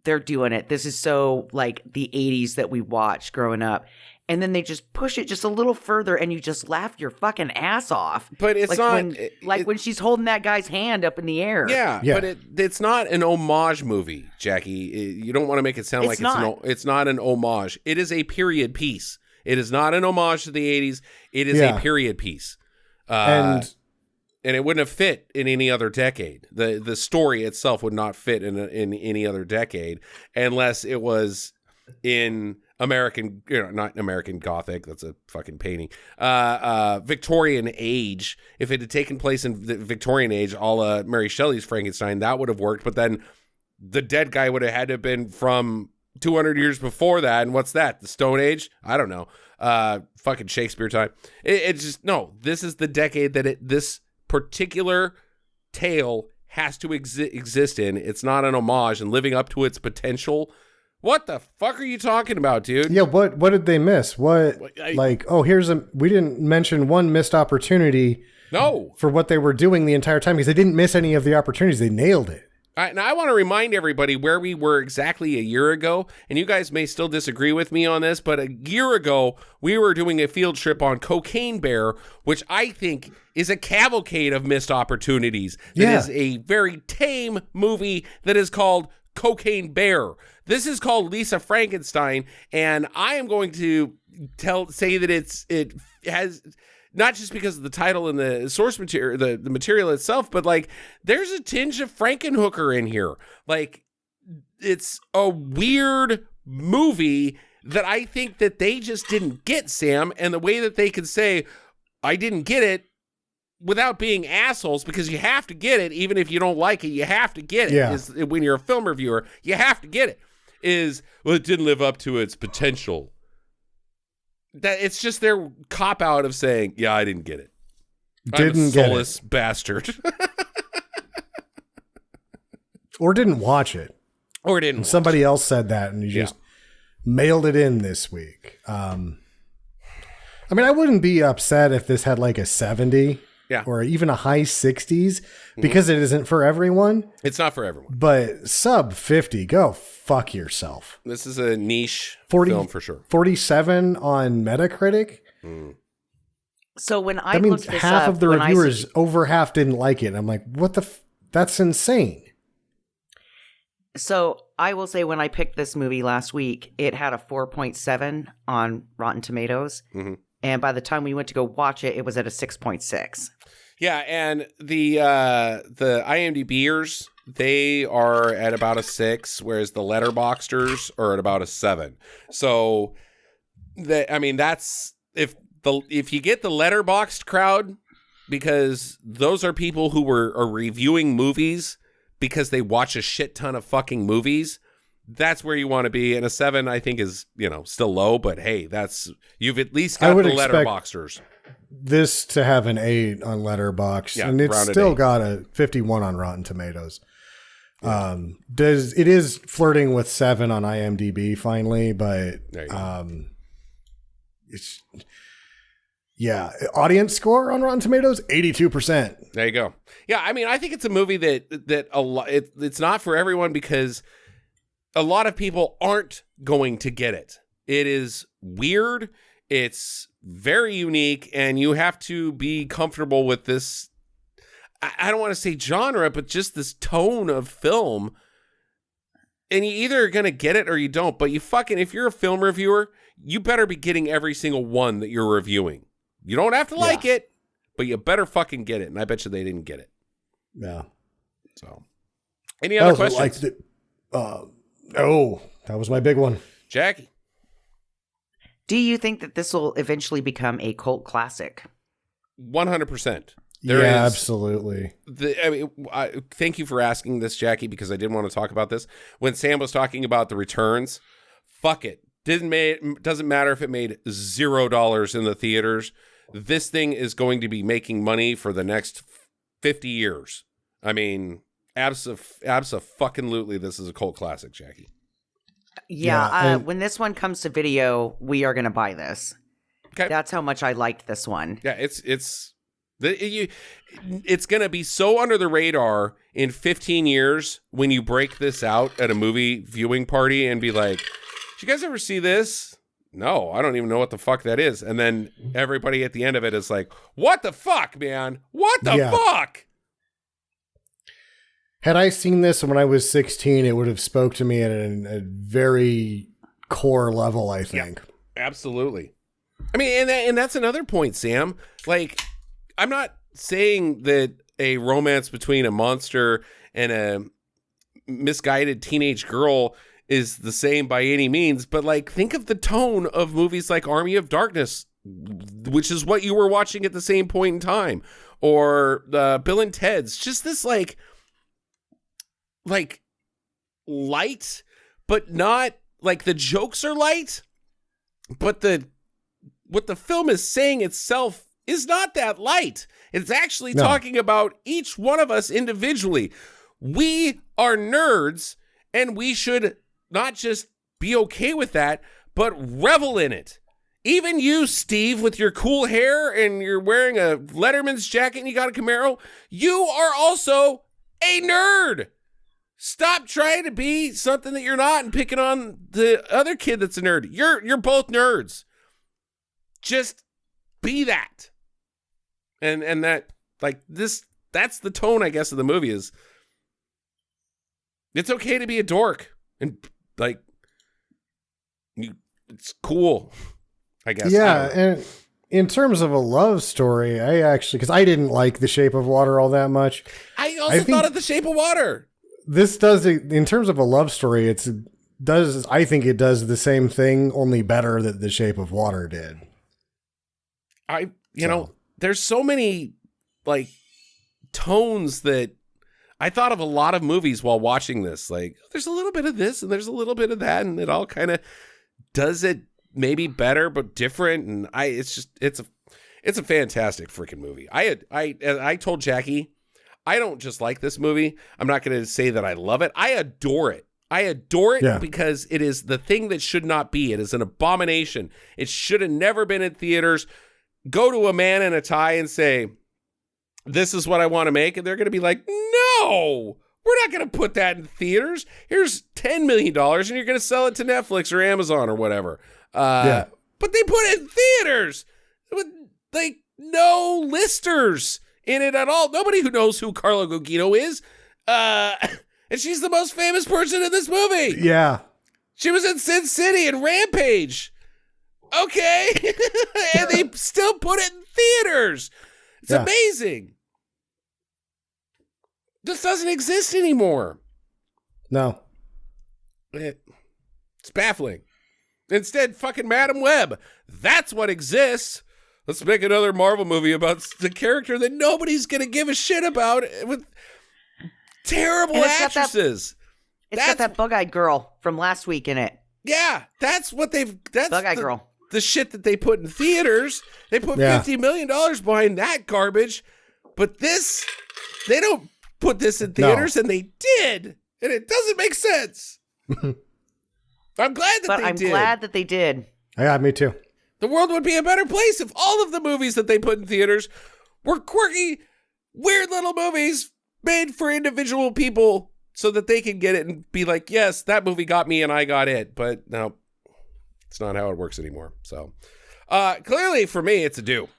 they're doing it. This is so like the 80s that we watched growing up. And then they just push it just a little further and you just laugh your fucking ass off. But it's like when she's holding that guy's hand up in the air. Yeah. But it's not an homage movie, Jackie. You don't want to make it sound like it's not an homage. It is a period piece. It is not an homage to the 80s. It is a period piece. And it wouldn't have fit in any other decade. The story itself would not fit in any other decade unless it was in American, not American Gothic. That's a fucking painting. Victorian age. If it had taken place in the Victorian age, a la Mary Shelley's Frankenstein, that would have worked. But then the dead guy would have had to have been from 200 years before that. And what's that? The Stone Age? I don't know. Fucking Shakespeare time. It's just, no, this is the decade that this particular tale has to exist in. It's not an homage and living up to its potential. What the fuck are you talking about, dude? Yeah, what did they miss? We didn't mention one missed opportunity. No. For what they were doing the entire time, because they didn't miss any of the opportunities. They nailed it. Now, I want to remind everybody where we were exactly a year ago, and you guys may still disagree with me on this, but a year ago, we were doing a field trip on Cocaine Bear, which I think is a cavalcade of missed opportunities. It is a very tame movie that is called Cocaine Bear. This is called Lisa Frankenstein, and I am going to say that it has... not just because of the title and the source material, the material itself, but like there's a tinge of Frankenhooker in here. Like it's a weird movie that I think that they just didn't get, Sam. And the way that they could say, I didn't get it without being assholes, because you have to get it. Even if you don't like it, you have to get it. Yeah. When you're a film reviewer, you have to get it. is, well, it didn't live up to its potential. That it's just their cop out of saying, yeah, I didn't get it. I'm a soulless bastard. Or didn't watch it. Or didn't. Somebody else said that, and you just mailed it in this week. I mean, I wouldn't be upset if this had like a 70 or even a high 60s because it isn't for everyone. It's not for everyone. But sub 50, go fuck yourself. This is a niche film for sure. 47 on Metacritic. So when I that means looked this half up, of the reviewers, over half didn't like it. I'm like, what the? That's insane. So I will say when I picked this movie last week, it had a 4.7 on Rotten Tomatoes. Mm-hmm. And by the time we went to go watch it, it was at a 6.6. Yeah, and the IMDbers, they are at about a 6, whereas the Letterboxders are at about a 7. So, that's if you get the Letterboxd crowd, because those are people who are reviewing movies because they watch a shit ton of fucking movies. That's where you want to be. And a 7, I think, is, still low, but hey, you've at least got the Letterboxders. This to have an 8 on Letterboxd, and it's still got a 51 on Rotten Tomatoes. Yeah. It is flirting with 7 on IMDb finally, but it's audience score on Rotten Tomatoes 82%. There you go. Yeah, I mean, I think it's a movie that a lot it's not for everyone because a lot of people aren't going to get it. It is weird. It's very unique, and you have to be comfortable with this. I don't want to say genre, but just this tone of film. And you either are going to get it or you don't. But if you're a film reviewer, you better be getting every single one that you're reviewing. You don't have to like it, but you better fucking get it. And I bet you they didn't get it. Yeah. So, any other questions? That was my big one. Jackie. Do you think that this will eventually become a cult classic? 100%. Absolutely. Thank you for asking this, Jackie, because I did want to talk about this. When Sam was talking about the returns, fuck it. Doesn't matter if it made $0 in the theaters. This thing is going to be making money for the next 50 years. I mean, abso-fucking-lutely, this is a cult classic, Jackie. When this one comes to video, we are going to buy this. Okay. That's how much I liked this one. Yeah, it's going to be so under the radar in 15 years when you break this out at a movie viewing party and be like, did you guys ever see this? No, I don't even know what the fuck that is. And then everybody at the end of it is like, what the fuck, man? What the fuck? Had I seen this when I was 16, it would have spoke to me at a very core level, I think. Yeah, absolutely. I mean, and that's another point, Sam. Like, I'm not saying that a romance between a monster and a misguided teenage girl is the same by any means, but like, think of the tone of movies like Army of Darkness, which is what you were watching at the same point in time, or Bill and Ted's. Just this like light, but not like the jokes are light, but what the film is saying itself is not that light. It's actually talking about each one of us individually. We are nerds, and we should not just be okay with that, but revel in it. Even you, Steve, with your cool hair and you're wearing a Letterman's jacket and you got a Camaro, you are also a nerd. Stop trying to be something that you're not and picking on the other kid that's a nerd. You're both nerds. Just be that. And that, like, that's the tone, I guess, of the movie is it's okay to be a dork. And, like, it's cool, I guess. Yeah, and in terms of a love story, I actually, because I didn't like The Shape of Water all that much. I also thought of The Shape of Water. This does, in terms of a love story, I think it does the same thing, only better that The Shape of Water did. You know, there's so many, like, tones that I thought of a lot of movies while watching this. Like, there's a little bit of this and there's a little bit of that, and it all kind of does it maybe better but different. And it's a fantastic freaking movie. I told Jackie, I don't just like this movie. I'm not going to say that I love it. I adore it. Because it is the thing that should not be. It is an abomination. It should have never been in theaters. Go to a man in a tie and say, this is what I want to make. And they're going to be like, no, we're not going to put that in theaters. Here's $10 million and you're going to sell it to Netflix or Amazon or whatever. But they put it in theaters with like no listers in it at all. Nobody who knows who Carla Gugino is. And she's the most famous person in this movie. Yeah. She was in Sin City and Rampage. Okay. And they still put it in theaters. It's amazing. This doesn't exist anymore. No. It's baffling. Instead, fucking Madam Web. That's what exists. Let's make another Marvel movie about the character that nobody's going to give a shit about with terrible actresses. It's got that bug-eyed girl from last week in it. Yeah, that's bug-eyed girl. The shit that they put in theaters. They put $50 million behind that garbage. But this, they don't put this in theaters, and they did. And it doesn't make sense. I'm glad that they did. Yeah, me too. The world would be a better place if all of the movies that they put in theaters were quirky, weird little movies made for individual people so that they can get it and be like, yes, that movie got me and I got it. But no, it's not how it works anymore. So clearly for me, it's a do.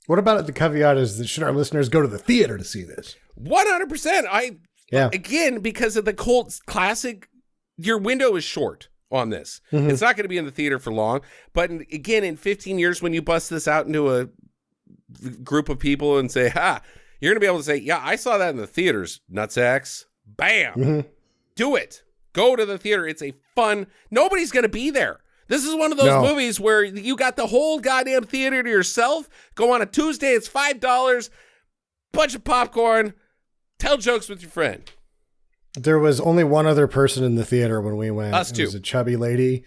What about it? The caveat is that should our listeners go to the theater to see this? 100%. Again, because of the cult classic, your window is short on this. Mm-hmm. It's not going to be in the theater for long. But again, in 15 years, when you bust this out into a group of people and say, you're going to be able to say, yeah, I saw that in the theaters, nutsacks. Bam. Mm-hmm. Do it. Go to the theater. It's a fun, nobody's going to be there. This is one of those movies where you got the whole goddamn theater to yourself. Go on a Tuesday. It's $5. Bunch of popcorn. Tell jokes with your friend. There was only one other person in the theater when we went. Us too. It was a chubby lady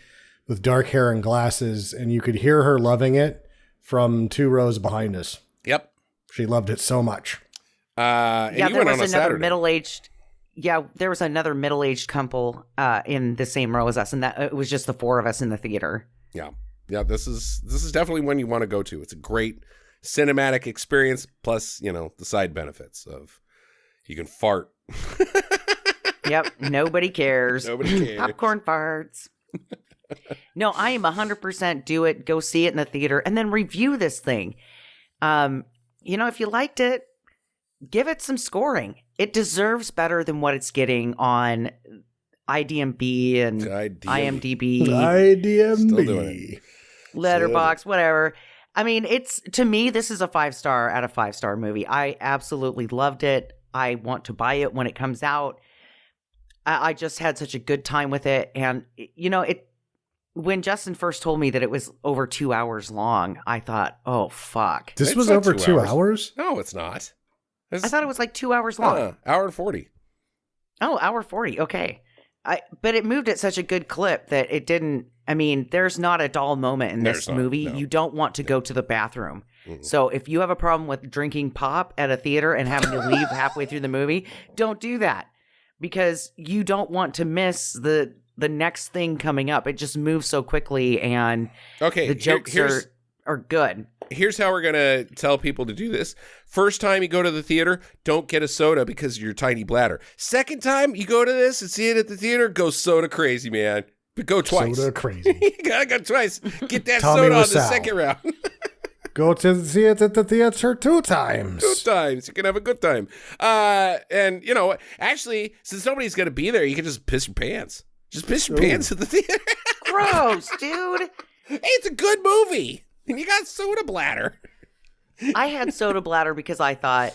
with dark hair and glasses, and you could hear her loving it from 2 rows behind us. Yep. She loved it so much. And you there went was on a another Saturday. middle-aged. Yeah, there was another middle-aged couple in the same row as us, and that it was just the 4 of us in the theater. Yeah. This is definitely one you want to go to. It's a great cinematic experience, plus, the side benefits of you can fart. Yep, nobody cares. Nobody cares. Popcorn farts. No, I am 100% do it. Go see it in the theater and then review this thing. If you liked it, give it some scoring. It deserves better than what it's getting on IMDb and IMDb. Still doing it. Letterboxd, whatever. I mean, to me, this is a 5-star out of 5-star movie. I absolutely loved it. I want to buy it when it comes out. I just had such a good time with it. And, when Justin first told me that it was over 2 hours long, I thought, oh, fuck. This was over 2 hours? No, it's not. I thought it was like 2 hours long. Hour and 40. Oh, hour 40. Okay. But it moved at such a good clip that it didn't. I mean, there's not a dull moment in this movie. No. You don't want to go to the bathroom. Mm-hmm. So if you have a problem with drinking pop at a theater and having to leave halfway through the movie, don't do that, because you don't want to miss the next thing coming up. It just moves so quickly, and the jokes are good. Here's how we're going to tell people to do this. First time you go to the theater, don't get a soda because of your tiny bladder. Second time you go to this and see it at the theater, go soda crazy, man. But go twice. Soda crazy. You got to go twice. Get that soda on the second round. Go to see it at the theater 2 times. 2 times. You can have a good time. And, actually, since nobody's going to be there, you can just piss your pants. Just piss your pants at the theater. Gross, dude. Hey, it's a good movie. And you got soda bladder. I had soda bladder because I thought,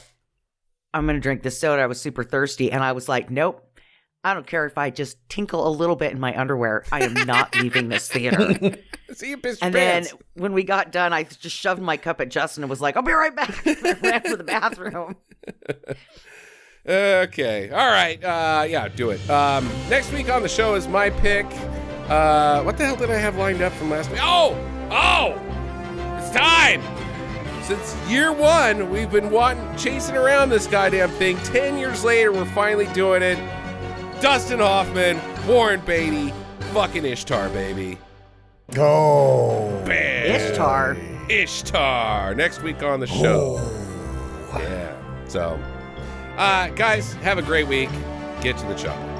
I'm going to drink this soda. I was super thirsty. And I was like, nope. I don't care if I just tinkle a little bit in my underwear. I am not leaving this theater. So you pissed your and pants. Then when we got done, I just shoved my cup at Justin and was like, I'll be right back. And I ran to the bathroom. Okay. All right. Yeah, do it. Next week on the show is my pick. What the hell did I have lined up from last week? Oh! It's time! Since year one, we've been chasing around this goddamn thing. 10 years later, we're finally doing it. Dustin Hoffman, Warren Beatty, fucking Ishtar, baby. Oh. Ishtar. Ishtar. Next week on the show. Yeah. So, guys, have a great week. Get to the chopper.